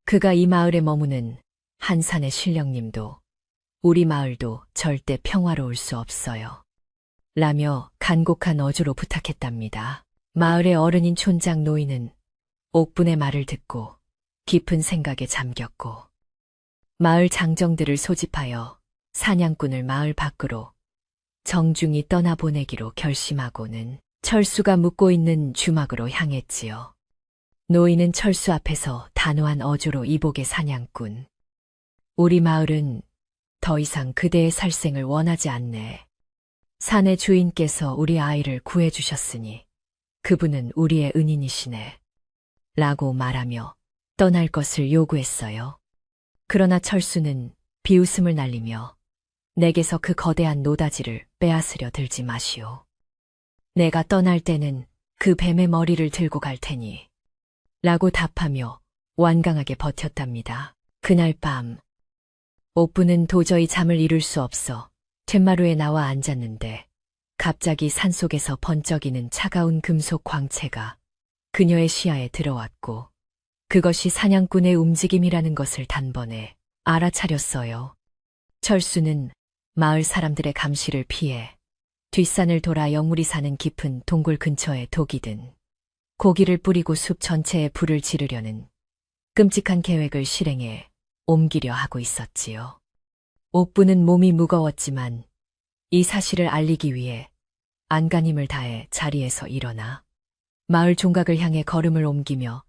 그가 이 마을에 머무는 한산의 신령님도 우리 마을도 절대 평화로울 수 없어요. 라며 간곡한 어조로 부탁했답니다. 마을의 어른인 촌장 노인은 옥분의 말을 듣고 깊은 생각에 잠겼고, 마을 장정들을 소집하여 사냥꾼을 마을 밖으로 정중히 떠나보내기로 결심하고는 철수가 묵고 있는 주막으로 향했지요. 노인은 철수 앞에서 단호한 어조로 이복의 사냥꾼, 우리 마을은 더 이상 그대의 살생을 원하지 않네. 산의 주인께서 우리 아이를 구해주셨으니 그분은 우리의 은인이시네. 라고 말하며 떠날 것을 요구했어요. 그러나 철수는 비웃음을 날리며 내게서 그 거대한 노다지를 빼앗으려 들지 마시오. 내가 떠날 때는 그 뱀의 머리를 들고 갈 테니. 라고 답하며 완강하게 버텼답니다. 그날 밤, 옥부는 도저히 잠을 이룰 수 없어 툇마루에 나와 앉았는데, 갑자기 산속에서 번쩍이는 차가운 금속 광채가 그녀의 시야에 들어왔고, 그것이 사냥꾼의 움직임이라는 것을 단번에 알아차렸어요. 철수는 마을 사람들의 감시를 피해 뒷산을 돌아 영물이 사는 깊은 동굴 근처에 독이 든 고기를 뿌리고 숲 전체에 불을 지르려는 끔찍한 계획을 실행해 옮기려 하고 있었지요. 옥부는 몸이 무거웠지만 이 사실을 알리기 위해 안간힘을 다해 자리에서 일어나 마을 종각을 향해 걸음을 옮기며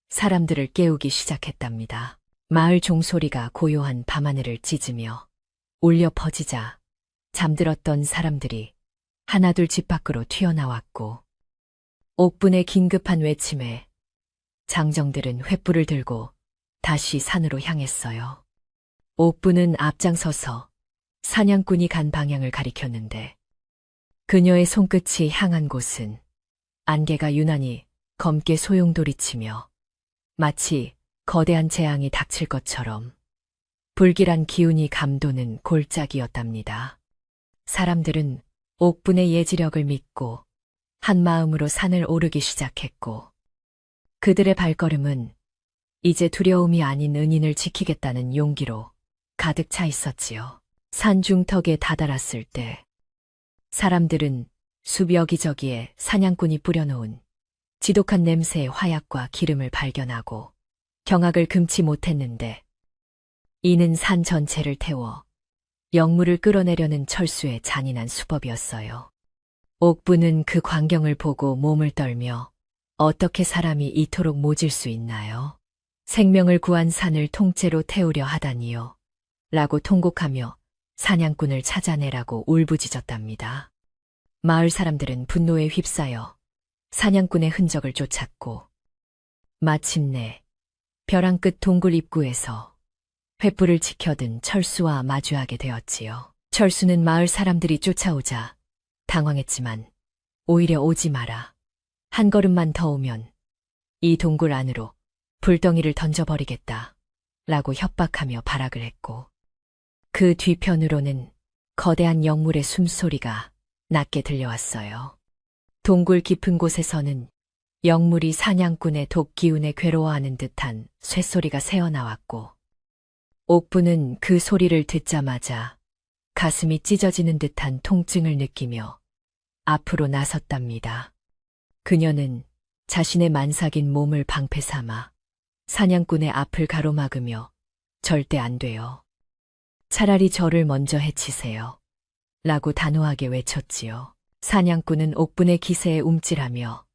사람들을 깨우기 시작했답니다. 마을 종소리가 고요한 밤하늘을 찢으며 울려 퍼지자 잠들었던 사람들이 하나둘 집 밖으로 튀어나왔고, 옥분의 긴급한 외침에 장정들은 횃불을 들고 다시 산으로 향했어요. 옥분은 앞장서서 사냥꾼이 간 방향을 가리켰는데 그녀의 손끝이 향한 곳은 안개가 유난히 검게 소용돌이치며 마치 거대한 재앙이 닥칠 것처럼 불길한 기운이 감도는 골짜기였답니다. 사람들은 옥분의 예지력을 믿고 한 마음으로 산을 오르기 시작했고, 그들의 발걸음은 이제 두려움이 아닌 은인을 지키겠다는 용기로 가득 차 있었지요. 산 중턱에 다다랐을 때 사람들은 숲 여기저기에 사냥꾼이 뿌려놓은 지독한 냄새의 화약과 기름을 발견하고 경악을 금치 못했는데, 이는 산 전체를 태워 영물을 끌어내려는 철수의 잔인한 수법이었어요. 옥부는 그 광경을 보고 몸을 떨며 어떻게 사람이 이토록 모질 수 있나요? 생명을 구한 산을 통째로 태우려 하다니요. 라고 통곡하며 사냥꾼을 찾아내라고 울부짖었답니다. 마을 사람들은 분노에 휩싸여 사냥꾼의 흔적을 쫓았고, 마침내 벼랑 끝 동굴 입구에서 횃불을 지켜든 철수와 마주하게 되었지요. 철수는 마을 사람들이 쫓아오자 당황했지만 오히려 오지 마라. 한 걸음만 더 오면 이 동굴 안으로 불덩이를 던져버리겠다. 라고 협박하며 발악을 했고, 그 뒤편으로는 거대한 영물의 숨소리가 낮게 들려왔어요. 동굴 깊은 곳에서는 영물이 사냥꾼의 독기운에 괴로워하는 듯한 쇳소리가 새어나왔고, 옥부는 그 소리를 듣자마자 가슴이 찢어지는 듯한 통증을 느끼며 앞으로 나섰답니다. 그녀는 자신의 만삭인 몸을 방패 삼아 사냥꾼의 앞을 가로막으며 절대 안 돼요. 차라리 저를 먼저 해치세요. 라고 단호하게 외쳤지요. 사냥꾼은 옥분의 기세에 움찔하며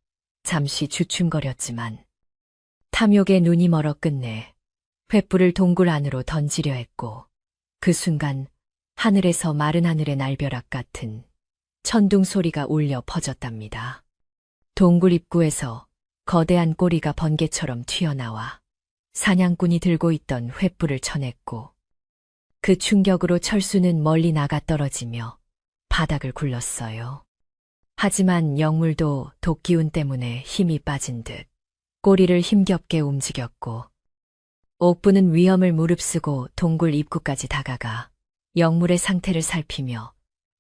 잠시 주춤거렸지만 탐욕에 눈이 멀어 끝내 횃불을 동굴 안으로 던지려 했고, 그 순간 하늘에서 마른 하늘의 날벼락 같은 천둥 소리가 울려 퍼졌답니다. 동굴 입구에서 거대한 꼬리가 번개처럼 튀어나와 사냥꾼이 들고 있던 횃불을 쳐냈고, 그 충격으로 철수는 멀리 나가 떨어지며 바닥을 굴렀어요. 하지만 영물도 독기운 때문에 힘이 빠진 듯 꼬리를 힘겹게 움직였고, 옥부는 위험을 무릅쓰고 동굴 입구까지 다가가 영물의 상태를 살피며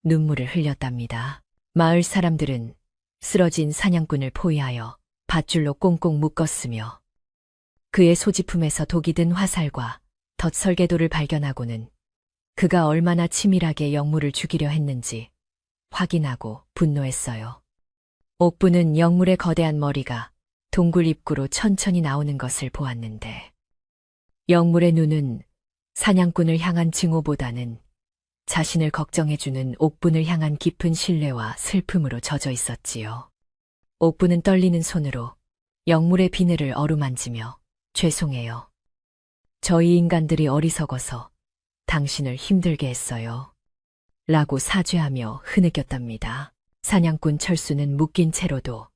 눈물을 흘렸답니다. 마을 사람들은 쓰러진 사냥꾼을 포위하여 밧줄로 꽁꽁 묶었으며 그의 소지품에서 독이 든 화살과 덫설계도를 발견하고는 그가 얼마나 치밀하게 영물을 죽이려 했는지 확인하고 분노했어요. 옥부는 영물의 거대한 머리가 동굴 입구로 천천히 나오는 것을 보았는데, 영물의 눈은 사냥꾼을 향한 증오보다는 자신을 걱정해주는 옥분을 향한 깊은 신뢰와 슬픔으로 젖어 있었지요. 옥분은 떨리는 손으로 영물의 비늘을 어루만지며 죄송해요. 저희 인간들이 어리석어서 당신을 힘들게 했어요. 라고 사죄하며 흐느꼈답니다. 사냥꾼 철수는 묶인 채로도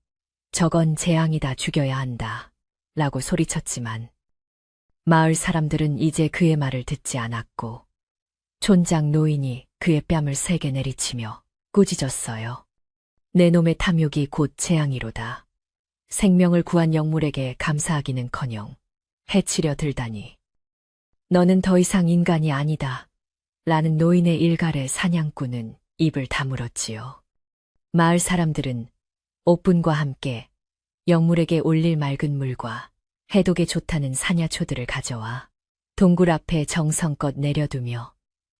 저건 재앙이다, 죽여야 한다. 라고 소리쳤지만 마을 사람들은 이제 그의 말을 듣지 않았고, 촌장 노인이 그의 뺨을 세게 내리치며 꾸짖었어요. 내 놈의 탐욕이 곧 재앙이로다. 생명을 구한 영물에게 감사하기는커녕 해치려 들다니. 너는 더 이상 인간이 아니다. 라는 노인의 일갈에 사냥꾼은 입을 다물었지요. 마을 사람들은 옥분과 함께 영물에게 올릴 맑은 물과 해독에 좋다는 사냐초들을 가져와 동굴 앞에 정성껏 내려두며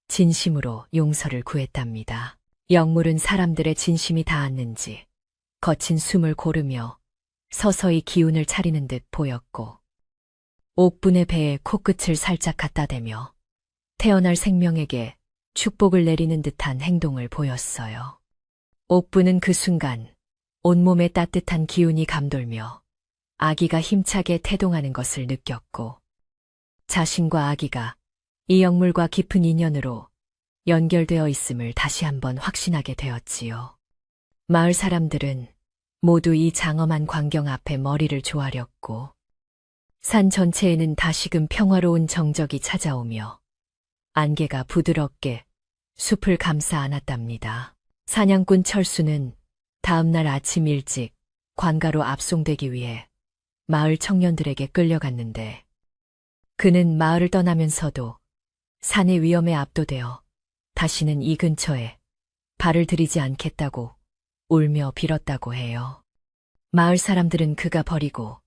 진심으로 용서를 구했답니다. 영물은 사람들의 진심이 닿았는지 거친 숨을 고르며 서서히 기운을 차리는 듯 보였고, 옥분의 배에 코끝을 살짝 갖다 대며 태어날 생명에게 축복을 내리는 듯한 행동을 보였어요. 옥부는 그 순간 온몸에 따뜻한 기운이 감돌며 아기가 힘차게 태동하는 것을 느꼈고 자신과 아기가 이 영물과 깊은 인연으로 연결되어 있음을 다시 한번 확신하게 되었지요. 마을 사람들은 모두 이 장엄한 광경 앞에 머리를 조아렸고 산 전체에는 다시금 평화로운 정적이 찾아오며 안개가 부드럽게 숲을 감싸 안았답니다. 사냥꾼 철수는 다음날 아침 일찍 관가로 압송되기 위해 마을 청년들에게 끌려갔는데 그는 마을을 떠나면서도 산의 위험에 압도되어 다시는 이 근처에 발을 들이지 않겠다고 울며 빌었다고 해요. 마을 사람들은 그가 버리고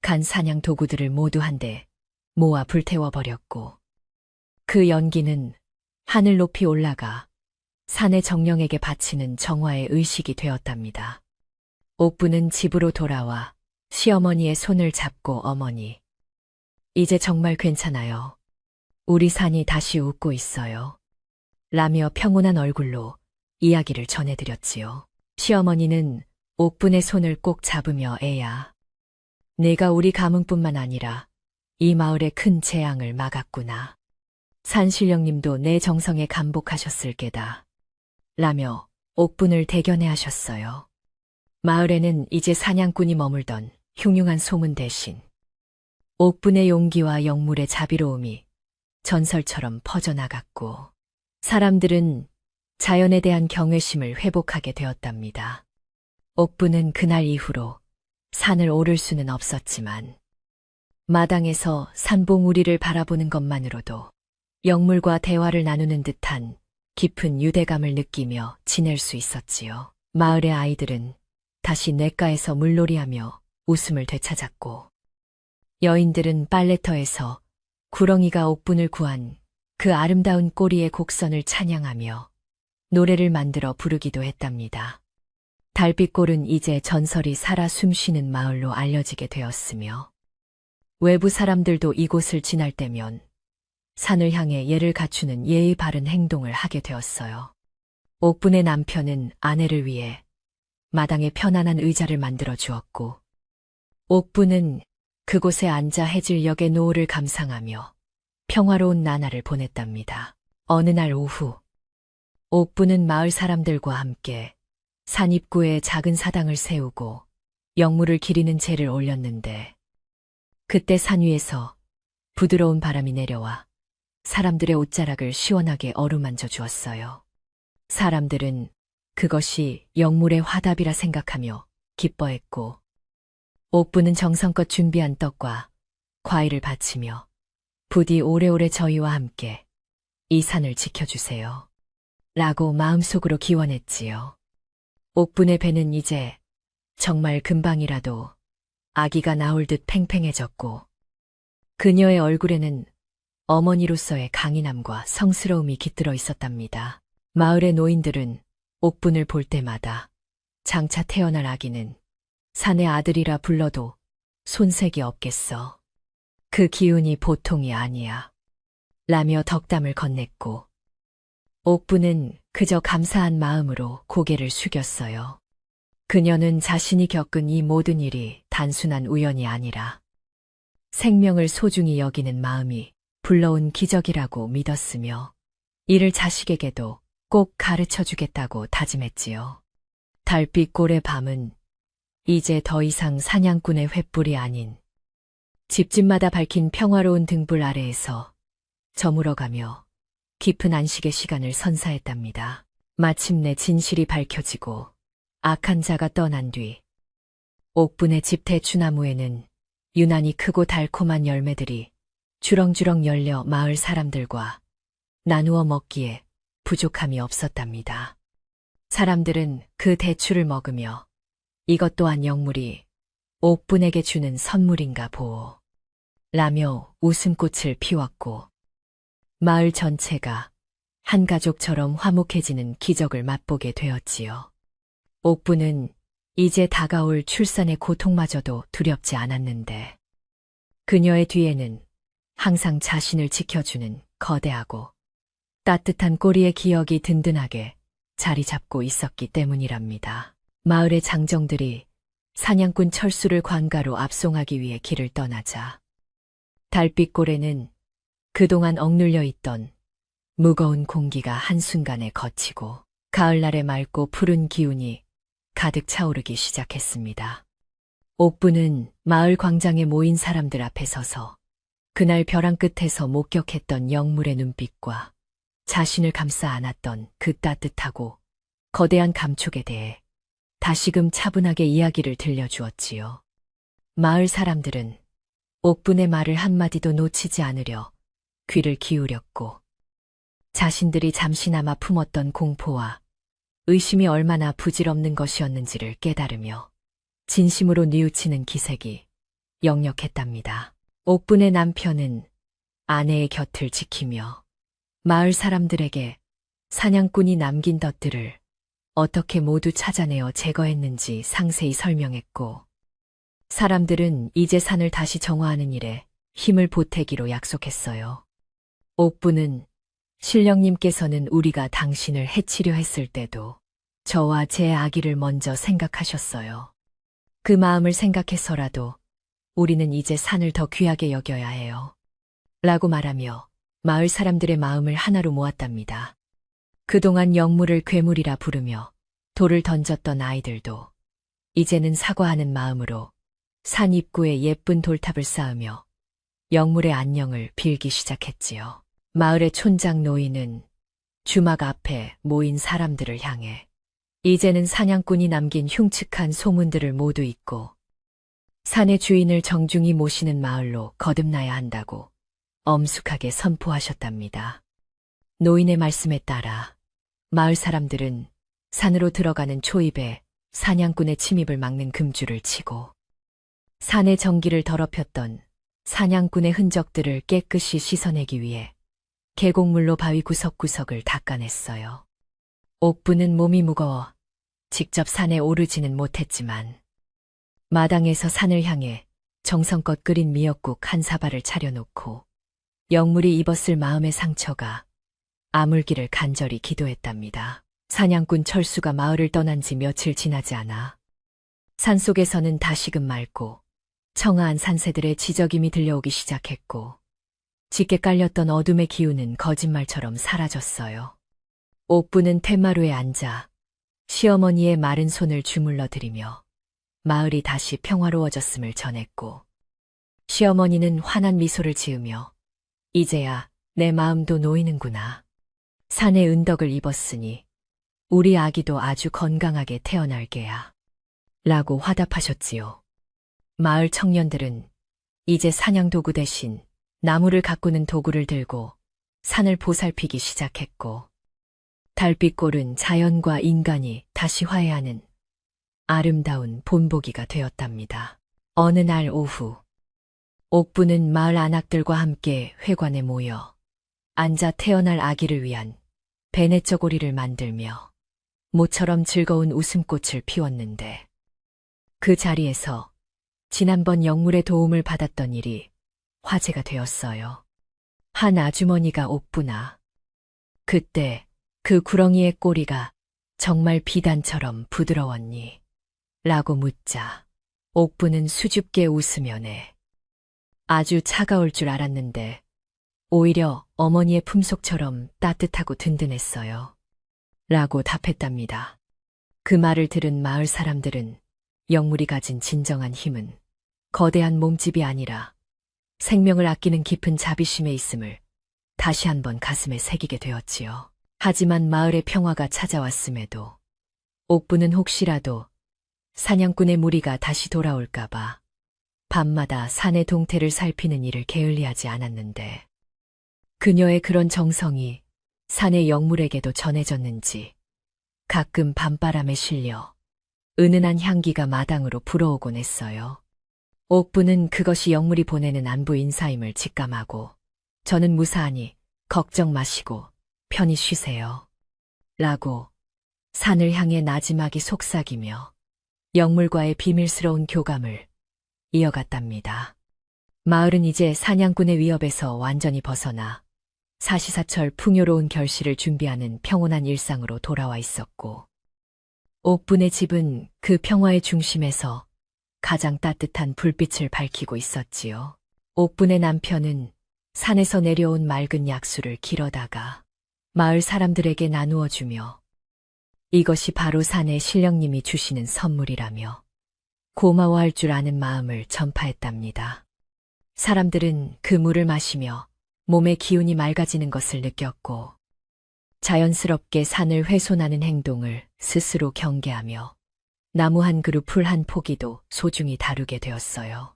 간 사냥 도구들을 모두 한데 모아 불태워버렸고 그 연기는 하늘 높이 올라가 산의 정령에게 바치는 정화의 의식이 되었답니다. 옥부는 집으로 돌아와 시어머니의 손을 잡고 어머니, 이제 정말 괜찮아요. 우리 산이 다시 웃고 있어요. 라며 평온한 얼굴로 이야기를 전해드렸지요. 시어머니는 옥분의 손을 꼭 잡으며 애야, 내가 우리 가문뿐만 아니라 이 마을의 큰 재앙을 막았구나. 산신령님도 내 정성에 감복하셨을 게다. 라며 옥분을 대견해 하셨어요. 마을에는 이제 사냥꾼이 머물던 흉흉한 소문 대신 옥분의 용기와 영물의 자비로움이 전설처럼 퍼져나갔고 사람들은 자연에 대한 경외심을 회복하게 되었답니다. 옥분은 그날 이후로 산을 오를 수는 없었지만 마당에서 산봉우리를 바라보는 것만으로도 영물과 대화를 나누는 듯한 깊은 유대감을 느끼며 지낼 수 있었지요. 마을의 아이들은 다시 냇가에서 물놀이하며 웃음을 되찾았고 여인들은 빨래터에서 구렁이가 옥분을 구한 그 아름다운 꼬리의 곡선을 찬양하며 노래를 만들어 부르기도 했답니다. 달빛골은 이제 전설이 살아 숨쉬는 마을로 알려지게 되었으며 외부 사람들도 이곳을 지날 때면 산을 향해 예를 갖추는 예의 바른 행동을 하게 되었어요. 옥분의 남편은 아내를 위해 마당에 편안한 의자를 만들어 주었고 옥분은 그곳에 앉아 해질녘의 노을을 감상하며 평화로운 나날을 보냈답니다. 어느 날 오후 옥분은 마을 사람들과 함께 산 입구에 작은 사당을 세우고 영물을 기리는 제를 올렸는데 그때 산 위에서 부드러운 바람이 내려와 사람들의 옷자락을 시원하게 어루만져 주었어요. 사람들은 그것이 영물의 화답이라 생각하며 기뻐했고 옥분은 정성껏 준비한 떡과 과일을 바치며 부디 오래오래 저희와 함께 이 산을 지켜주세요. 라고 마음속으로 기원했지요. 옥분의 배는 이제 정말 금방이라도 아기가 나올 듯 팽팽해졌고 그녀의 얼굴에는 어머니로서의 강인함과 성스러움이 깃들어 있었답니다. 마을의 노인들은 옥분을 볼 때마다 장차 태어날 아기는 산의 아들이라 불러도 손색이 없겠어. 그 기운이 보통이 아니야. 라며 덕담을 건넸고 옥분은 그저 감사한 마음으로 고개를 숙였어요. 그녀는 자신이 겪은 이 모든 일이 단순한 우연이 아니라 생명을 소중히 여기는 마음이 불러온 기적이라고 믿었으며 이를 자식에게도 꼭 가르쳐 주겠다고 다짐했지요. 달빛골의 밤은 이제 더 이상 사냥꾼의 횃불이 아닌 집집마다 밝힌 평화로운 등불 아래에서 저물어가며 깊은 안식의 시간을 선사했답니다. 마침내 진실이 밝혀지고 악한 자가 떠난 뒤 옥분의 집 대추나무에는 유난히 크고 달콤한 열매들이 주렁주렁 열려 마을 사람들과 나누어 먹기에 부족함이 없었답니다. 사람들은 그 대추를 먹으며 이것 또한 영물이 옥분에게 주는 선물인가 보오. 라며 웃음꽃을 피웠고 마을 전체가 한 가족처럼 화목해지는 기적을 맛보게 되었지요. 옥분은 이제 다가올 출산의 고통마저도 두렵지 않았는데 그녀의 뒤에는 항상 자신을 지켜주는 거대하고 따뜻한 꼬리의 기억이 든든하게 자리 잡고 있었기 때문이랍니다. 마을의 장정들이 사냥꾼 철수를 관가로 압송하기 위해 길을 떠나자 달빛골에는 그동안 억눌려 있던 무거운 공기가 한순간에 걷히고 가을날의 맑고 푸른 기운이 가득 차오르기 시작했습니다. 옥부는 마을 광장에 모인 사람들 앞에 서서 그날 벼랑 끝에서 목격했던 영물의 눈빛과 자신을 감싸 안았던 그 따뜻하고 거대한 감촉에 대해 다시금 차분하게 이야기를 들려주었지요. 마을 사람들은 옥분의 말을 한마디도 놓치지 않으려 귀를 기울였고 자신들이 잠시나마 품었던 공포와 의심이 얼마나 부질없는 것이었는지를 깨달으며 진심으로 뉘우치는 기색이 역력했답니다. 옥분의 남편은 아내의 곁을 지키며 마을 사람들에게 사냥꾼이 남긴 덫들을 어떻게 모두 찾아내어 제거했는지 상세히 설명했고 사람들은 이제 산을 다시 정화하는 일에 힘을 보태기로 약속했어요. 옥부는 신령님께서는 우리가 당신을 해치려 했을 때도 저와 제 아기를 먼저 생각하셨어요. 그 마음을 생각해서라도 우리는 이제 산을 더 귀하게 여겨야 해요. 라고 말하며 마을 사람들의 마음을 하나로 모았답니다. 그동안 영물을 괴물이라 부르며 돌을 던졌던 아이들도 이제는 사과하는 마음으로 산 입구에 예쁜 돌탑을 쌓으며 영물의 안녕을 빌기 시작했지요. 마을의 촌장 노인은 주막 앞에 모인 사람들을 향해 이제는 사냥꾼이 남긴 흉측한 소문들을 모두 잊고 산의 주인을 정중히 모시는 마을로 거듭나야 한다고 엄숙하게 선포하셨답니다. 노인의 말씀에 따라 마을 사람들은 산으로 들어가는 초입에 사냥꾼의 침입을 막는 금줄을 치고 산의 정기를 더럽혔던 사냥꾼의 흔적들을 깨끗이 씻어내기 위해 계곡물로 바위 구석구석을 닦아냈어요. 옥부는 몸이 무거워 직접 산에 오르지는 못했지만 마당에서 산을 향해 정성껏 끓인 미역국 한 사발을 차려놓고 영물이 입었을 마음의 상처가 아물기를 간절히 기도했답니다. 사냥꾼 철수가 마을을 떠난 지 며칠 지나지 않아 산속에서는 다시금 맑고 청아한 산새들의 지저김이 들려오기 시작했고 짙게 깔렸던 어둠의 기운은 거짓말처럼 사라졌어요. 옥부는 툇마루에 앉아 시어머니의 마른 손을 주물러 드리며 마을이 다시 평화로워졌음을 전했고 시어머니는 환한 미소를 지으며 이제야 내 마음도 놓이는구나. 산의 은덕을 입었으니 우리 아기도 아주 건강하게 태어날 게야. 라고 화답하셨지요. 마을 청년들은 이제 사냥 도구 대신 나무를 가꾸는 도구를 들고 산을 보살피기 시작했고 달빛골은 자연과 인간이 다시 화해하는 아름다운 본보기가 되었답니다. 어느 날 오후 옥부는 마을 안악들과 함께 회관에 모여 앉아 태어날 아기를 위한 베네쩌고리를 만들며 모처럼 즐거운 웃음꽃을 피웠는데 그 자리에서 지난번 영물의 도움을 받았던 일이 화제가 되었어요. 한 아주머니가 옥부나 그때 그 구렁이의 꼬리가 정말 비단처럼 부드러웠니? 라고 묻자 옥부는 수줍게 웃으며 아주 차가울 줄 알았는데 오히려 어머니의 품속처럼 따뜻하고 든든했어요. 라고 답했답니다. 그 말을 들은 마을 사람들은 영물이 가진 진정한 힘은 거대한 몸집이 아니라 생명을 아끼는 깊은 자비심에 있음을 다시 한번 가슴에 새기게 되었지요. 하지만 마을의 평화가 찾아왔음에도 옥부는 혹시라도 사냥꾼의 무리가 다시 돌아올까봐 밤마다 산의 동태를 살피는 일을 게을리하지 않았는데 그녀의 그런 정성이 산의 영물에게도 전해졌는지 가끔 밤바람에 실려 은은한 향기가 마당으로 불어오곤 했어요. 옥부는 그것이 영물이 보내는 안부 인사임을 직감하고 저는 무사하니 걱정 마시고 편히 쉬세요. 라고 산을 향해 나지막이 속삭이며 영물과의 비밀스러운 교감을 이어갔답니다. 마을은 이제 사냥꾼의 위협에서 완전히 벗어나 사시사철 풍요로운 결실을 준비하는 평온한 일상으로 돌아와 있었고, 옥분의 집은 그 평화의 중심에서 가장 따뜻한 불빛을 밝히고 있었지요. 옥분의 남편은 산에서 내려온 맑은 약수를 길어다가 마을 사람들에게 나누어 주며 이것이 바로 산의 신령님이 주시는 선물이라며 고마워할 줄 아는 마음을 전파했답니다. 사람들은 그 물을 마시며 몸의 기운이 맑아지는 것을 느꼈고 자연스럽게 산을 훼손하는 행동을 스스로 경계하며 나무 한 그루 풀 한 포기도 소중히 다루게 되었어요.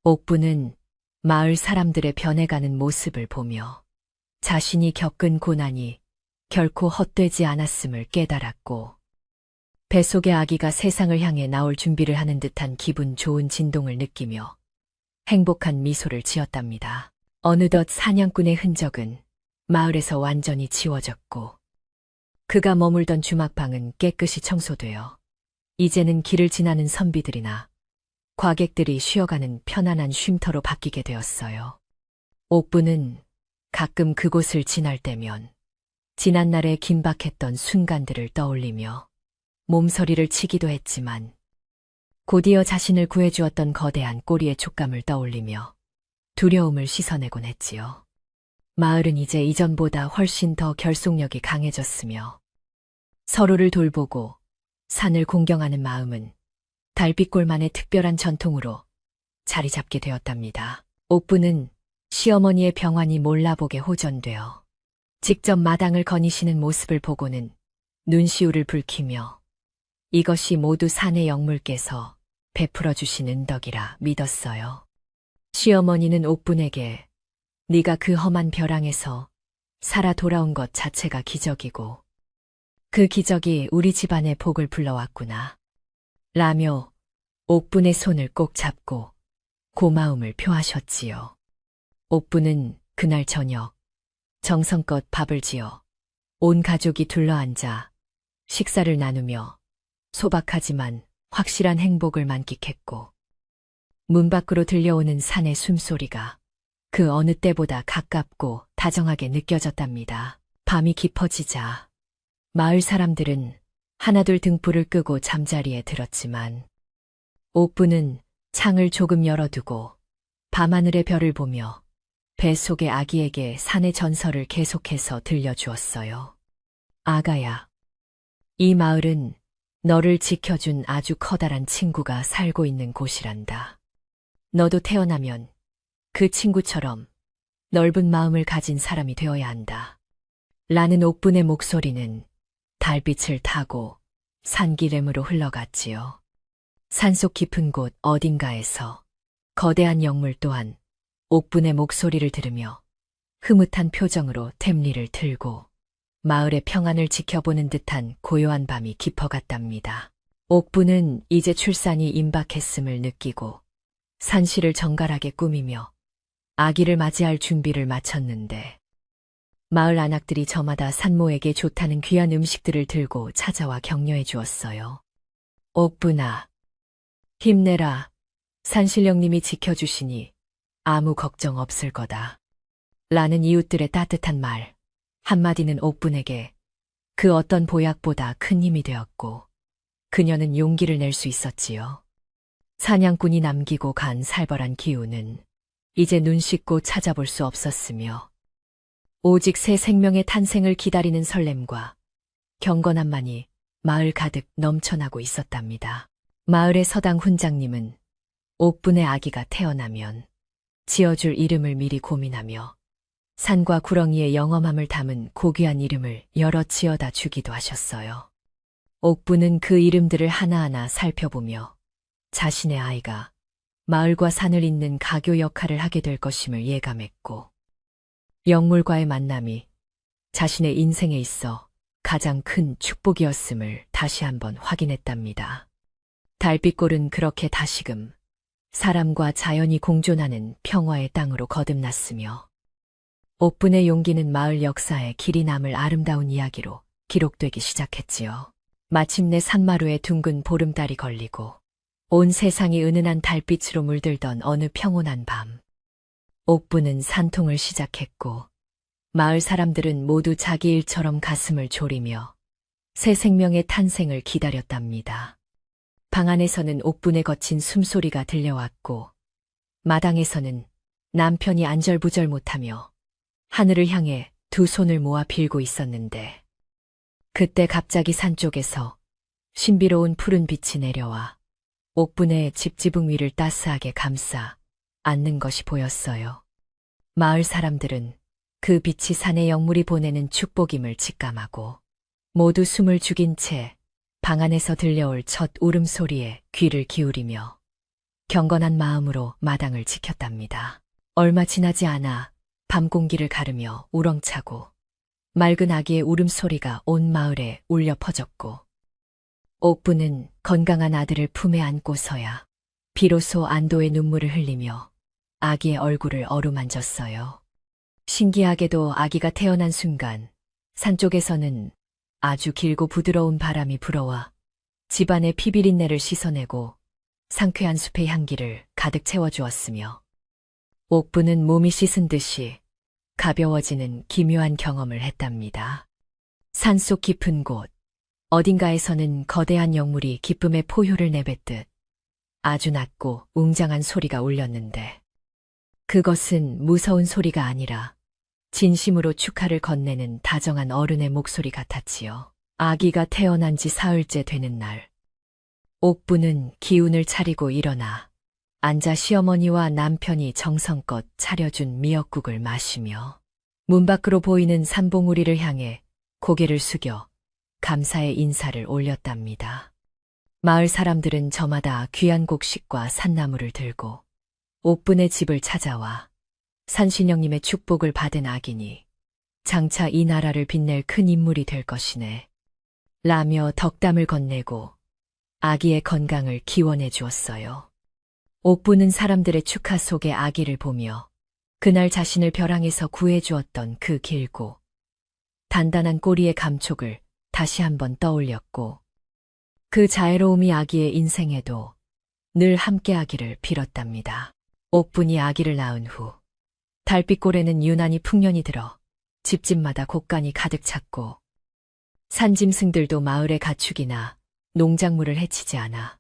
옥부는 마을 사람들의 변해가는 모습을 보며 자신이 겪은 고난이 결코 헛되지 않았음을 깨달았고 뱃속의 아기가 세상을 향해 나올 준비를 하는 듯한 기분 좋은 진동을 느끼며 행복한 미소를 지었답니다. 어느덧 사냥꾼의 흔적은 마을에서 완전히 지워졌고 그가 머물던 주막방은 깨끗이 청소되어 이제는 길을 지나는 선비들이나 과객들이 쉬어가는 편안한 쉼터로 바뀌게 되었어요. 옥부는 가끔 그곳을 지날 때면 지난날의 긴박했던 순간들을 떠올리며 몸서리를 치기도 했지만 곧이어 자신을 구해주었던 거대한 꼬리의 촉감을 떠올리며 두려움을 씻어내곤 했지요. 마을은 이제 이전보다 훨씬 더 결속력이 강해졌으며 서로를 돌보고 산을 공경하는 마음은 달빛골만의 특별한 전통으로 자리 잡게 되었답니다. 옥부는 시어머니의 병환이 몰라보게 호전되어 직접 마당을 거니시는 모습을 보고는 눈시울을 붉히며 이것이 모두 산의 영물께서 베풀어 주신 은덕이라 믿었어요. 시어머니는 옥분에게 네가 그 험한 벼랑에서 살아 돌아온 것 자체가 기적이고 그 기적이 우리 집안의 복을 불러왔구나. 라며 옥분의 손을 꼭 잡고 고마움을 표하셨지요. 옥분은 그날 저녁 정성껏 밥을 지어 온 가족이 둘러앉아 식사를 나누며 소박하지만 확실한 행복을 만끽했고 문 밖으로 들려오는 산의 숨소리가 그 어느 때보다 가깝고 다정하게 느껴졌답니다. 밤이 깊어지자 마을 사람들은 하나둘 등불을 끄고 잠자리에 들었지만 옥부는 창을 조금 열어두고 밤하늘의 별을 보며 뱃속의 아기에게 산의 전설을 계속해서 들려주었어요. 아가야, 이 마을은 너를 지켜준 아주 커다란 친구가 살고 있는 곳이란다. 너도 태어나면 그 친구처럼 넓은 마음을 가진 사람이 되어야 한다. 라는 옥분의 목소리는 달빛을 타고 산기슭으로 흘러갔지요. 산속 깊은 곳 어딘가에서 거대한 영물 또한 옥분의 목소리를 들으며 흐뭇한 표정으로 템리를 틀고 마을의 평안을 지켜보는 듯한 고요한 밤이 깊어갔답니다. 옥분은 이제 출산이 임박했음을 느끼고 산실을 정갈하게 꾸미며 아기를 맞이할 준비를 마쳤는데 마을 안악들이 저마다 산모에게 좋다는 귀한 음식들을 들고 찾아와 격려해 주었어요. 옥분아, 힘내라. 산신령님이 지켜주시니 아무 걱정 없을 거다. 라는 이웃들의 따뜻한 말 한마디는 옥분에게 그 어떤 보약보다 큰 힘이 되었고 그녀는 용기를 낼 수 있었지요. 사냥꾼이 남기고 간 살벌한 기운은 이제 눈 씻고 찾아볼 수 없었으며 오직 새 생명의 탄생을 기다리는 설렘과 경건함만이 마을 가득 넘쳐나고 있었답니다. 마을의 서당 훈장님은 옥분의 아기가 태어나면 지어줄 이름을 미리 고민하며 산과 구렁이의 영험함을 담은 고귀한 이름을 여러 지어다 주기도 하셨어요. 옥분은 그 이름들을 하나하나 살펴보며 자신의 아이가 마을과 산을 잇는 가교 역할을 하게 될 것임을 예감했고 영물과의 만남이 자신의 인생에 있어 가장 큰 축복이었음을 다시 한번 확인했답니다. 달빛골은 그렇게 다시금 사람과 자연이 공존하는 평화의 땅으로 거듭났으며 옥분의 용기는 마을 역사에 길이 남을 아름다운 이야기로 기록되기 시작했지요. 마침내 산마루에 둥근 보름달이 걸리고 온 세상이 은은한 달빛으로 물들던 어느 평온한 밤 옥분은 산통을 시작했고 마을 사람들은 모두 자기 일처럼 가슴을 졸이며 새 생명의 탄생을 기다렸답니다. 방 안에서는 옥분에 거친 숨소리가 들려왔고 마당에서는 남편이 안절부절 못하며 하늘을 향해 두 손을 모아 빌고 있었는데 그때 갑자기 산 쪽에서 신비로운 푸른 빛이 내려와 옥분의 집지붕 위를 따스하게 감싸 안는 것이 보였어요. 마을 사람들은 그 빛이 산의 영물이 보내는 축복임을 직감하고 모두 숨을 죽인 채 방 안에서 들려올 첫 울음소리에 귀를 기울이며 경건한 마음으로 마당을 지켰답니다. 얼마 지나지 않아 밤 공기를 가르며 우렁차고 맑은 아기의 울음소리가 온 마을에 울려 퍼졌고 옥부는 건강한 아들을 품에 안고서야 비로소 안도의 눈물을 흘리며 아기의 얼굴을 어루만졌어요. 신기하게도 아기가 태어난 순간 산 쪽에서는 아주 길고 부드러운 바람이 불어와 집안의 피비린내를 씻어내고 상쾌한 숲의 향기를 가득 채워주었으며 옥부는 몸이 씻은 듯이 가벼워지는 기묘한 경험을 했답니다. 산속 깊은 곳 어딘가에서는 거대한 영물이 기쁨의 포효를 내뱉듯 아주 낮고 웅장한 소리가 울렸는데 그것은 무서운 소리가 아니라 진심으로 축하를 건네는 다정한 어른의 목소리 같았지요. 아기가 태어난 지 사흘째 되는 날, 옥부는 기운을 차리고 일어나 앉아 시어머니와 남편이 정성껏 차려준 미역국을 마시며 문 밖으로 보이는 산봉우리를 향해 고개를 숙여 감사의 인사를 올렸답니다. 마을 사람들은 저마다 귀한 곡식과 산나물을 들고 옥분의 집을 찾아와 산신령님의 축복을 받은 아기니 장차 이 나라를 빛낼 큰 인물이 될 것이네 라며 덕담을 건네고 아기의 건강을 기원해 주었어요. 옥부는 사람들의 축하 속에 아기를 보며 그날 자신을 벼랑에서 구해 주었던 그 길고 단단한 꼬리의 감촉을 다시 한번 떠올렸고 그 자애로움이 아기의 인생에도 늘 함께하기를 빌었답니다. 옥분이 아기를 낳은 후 달빛골에는 유난히 풍년이 들어 집집마다 곡간이 가득 찼고 산짐승들도 마을의 가축이나 농작물을 해치지 않아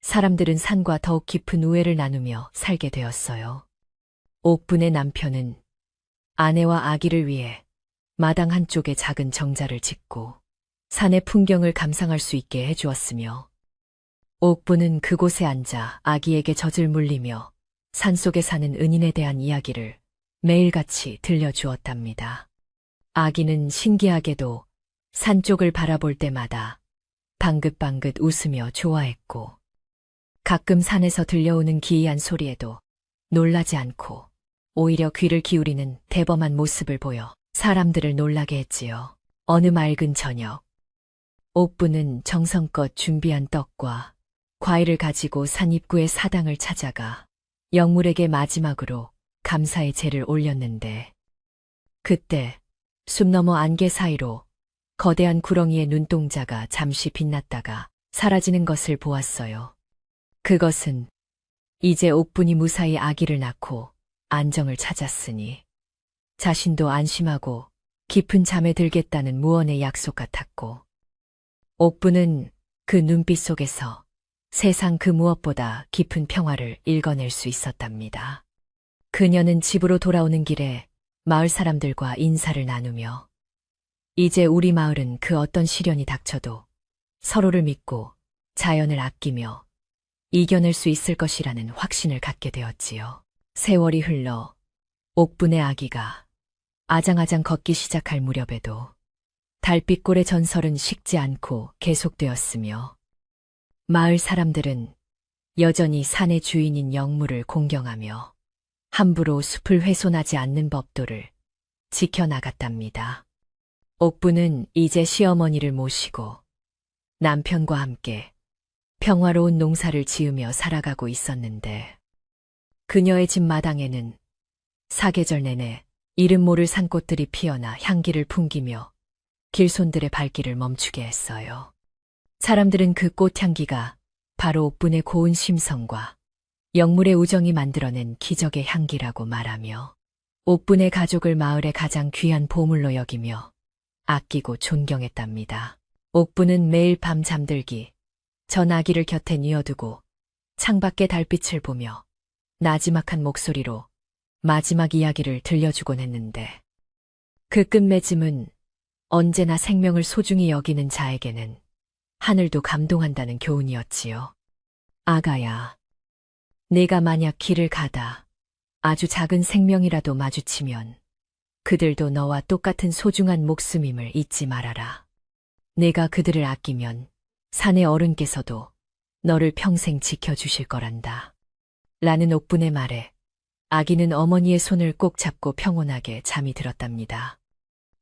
사람들은 산과 더욱 깊은 우애를 나누며 살게 되었어요. 옥분의 남편은 아내와 아기를 위해 마당 한쪽에 작은 정자를 짓고 산의 풍경을 감상할 수 있게 해주었으며 옥분은 그곳에 앉아 아기에게 젖을 물리며 산속에 사는 은인에 대한 이야기를 매일같이 들려주었답니다. 아기는 신기하게도 산 쪽을 바라볼 때마다 방긋방긋 웃으며 좋아했고 가끔 산에서 들려오는 기이한 소리에도 놀라지 않고 오히려 귀를 기울이는 대범한 모습을 보여 사람들을 놀라게 했지요. 어느 맑은 저녁, 옥부는 정성껏 준비한 떡과 과일을 가지고 산 입구의 사당을 찾아가 영물에게 마지막으로 감사의 제를 올렸는데 그때 숲 너머 안개 사이로 거대한 구렁이의 눈동자가 잠시 빛났다가 사라지는 것을 보았어요. 그것은 이제 옥분이 무사히 아기를 낳고 안정을 찾았으니 자신도 안심하고 깊은 잠에 들겠다는 무언의 약속 같았고 옥분은 그 눈빛 속에서 세상 그 무엇보다 깊은 평화를 읽어낼 수 있었답니다. 그녀는 집으로 돌아오는 길에 마을 사람들과 인사를 나누며 이제 우리 마을은 그 어떤 시련이 닥쳐도 서로를 믿고 자연을 아끼며 이겨낼 수 있을 것이라는 확신을 갖게 되었지요. 세월이 흘러 옥분의 아기가 아장아장 걷기 시작할 무렵에도 달빛골의 전설은 식지 않고 계속되었으며 마을 사람들은 여전히 산의 주인인 영물을 공경하며 함부로 숲을 훼손하지 않는 법도를 지켜나갔답니다. 옥부는 이제 시어머니를 모시고 남편과 함께 평화로운 농사를 지으며 살아가고 있었는데 그녀의 집 마당에는 사계절 내내 이름 모를 산꽃들이 피어나 향기를 풍기며 길손들의 발길을 멈추게 했어요. 사람들은 그 꽃향기가 바로 옥분의 고운 심성과 영물의 우정이 만들어낸 기적의 향기라고 말하며 옥분의 가족을 마을의 가장 귀한 보물로 여기며 아끼고 존경했답니다. 옥분은 매일 밤 잠들기 전 아기를 곁에 뉘어두고 창밖의 달빛을 보며 나지막한 목소리로 마지막 이야기를 들려주곤 했는데 그 끝맺음은 언제나 생명을 소중히 여기는 자에게는 하늘도 감동한다는 교훈이었지요. 아가야, 내가 만약 길을 가다 아주 작은 생명이라도 마주치면 그들도 너와 똑같은 소중한 목숨임을 잊지 말아라. 내가 그들을 아끼면 산의 어른께서도 너를 평생 지켜주실 거란다. 라는 옥분의 말에 아기는 어머니의 손을 꼭 잡고 평온하게 잠이 들었답니다.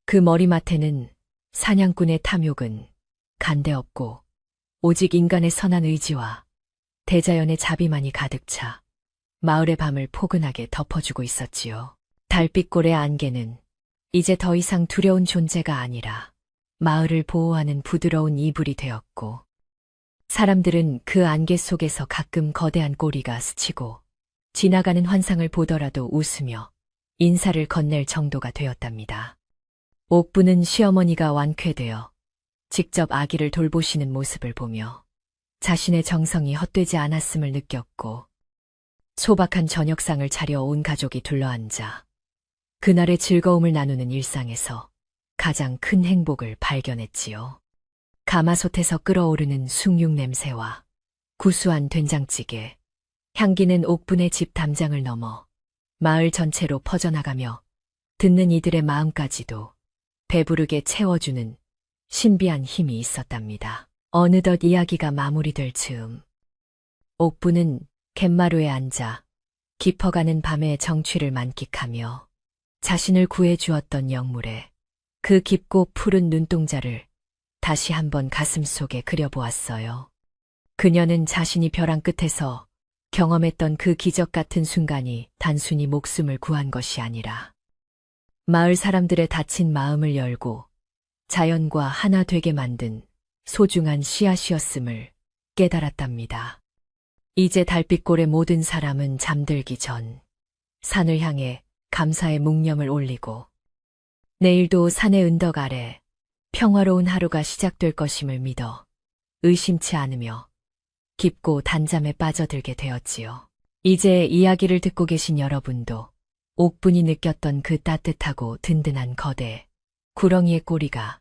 그 머리맡에는 사냥꾼의 탐욕은 간데없고 오직 인간의 선한 의지와 대자연의 자비만이 가득 차 마을의 밤을 포근하게 덮어주고 있었지요. 달빛골의 안개는 이제 더 이상 두려운 존재가 아니라 마을을 보호하는 부드러운 이불이 되었고 사람들은 그 안개 속에서 가끔 거대한 꼬리가 스치고 지나가는 환상을 보더라도 웃으며 인사를 건넬 정도가 되었답니다. 옥부는 시어머니가 완쾌되어 직접 아기를 돌보시는 모습을 보며 자신의 정성이 헛되지 않았음을 느꼈고 소박한 저녁상을 차려 온 가족이 둘러앉아 그날의 즐거움을 나누는 일상에서 가장 큰 행복을 발견했지요. 가마솥에서 끓어오르는 숭늉 냄새와 구수한 된장찌개, 향기는 옥분의 집 담장을 넘어 마을 전체로 퍼져나가며 듣는 이들의 마음까지도 배부르게 채워주는 신비한 힘이 있었답니다. 어느덧 이야기가 마무리될 즈음 옥부는 갯마루에 앉아 깊어가는 밤의 정취를 만끽하며 자신을 구해주었던 영물의 그 깊고 푸른 눈동자를 다시 한번 가슴속에 그려보았어요. 그녀는 자신이 벼랑 끝에서 경험했던 그 기적 같은 순간이 단순히 목숨을 구한 것이 아니라 마을 사람들의 다친 마음을 열고 자연과 하나 되게 만든 소중한 씨앗이었음을 깨달았답니다. 이제 달빛골의 모든 사람은 잠들기 전 산을 향해 감사의 묵념을 올리고 내일도 산의 은덕 아래 평화로운 하루가 시작될 것임을 믿어 의심치 않으며 깊고 단잠에 빠져들게 되었지요. 이제 이야기를 듣고 계신 여러분도 옥분이 느꼈던 그 따뜻하고 든든한 거대 구렁이의 꼬리가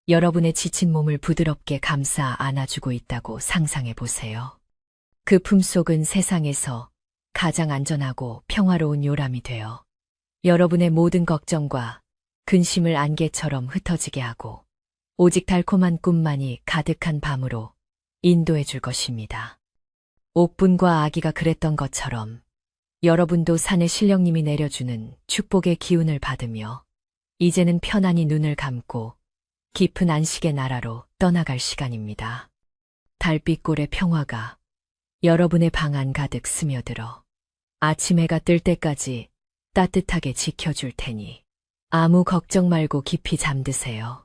여러분의 지친 몸을 부드럽게 감싸 안아주고 있다고 상상해 보세요. 그 품속은 세상에서 가장 안전하고 평화로운 요람이 되어 여러분의 모든 걱정과 근심을 안개처럼 흩어지게 하고 오직 달콤한 꿈만이 가득한 밤으로 인도해 줄 것입니다. 옥분과 아기가 그랬던 것처럼 여러분도 산의 신령님이 내려주는 축복의 기운을 받으며 이제는 편안히 눈을 감고 깊은 안식의 나라로 떠나갈 시간입니다. 달빛골의 평화가 여러분의 방 안 가득 스며들어 아침 해가 뜰 때까지 따뜻하게 지켜줄 테니 아무 걱정 말고 깊이 잠드세요.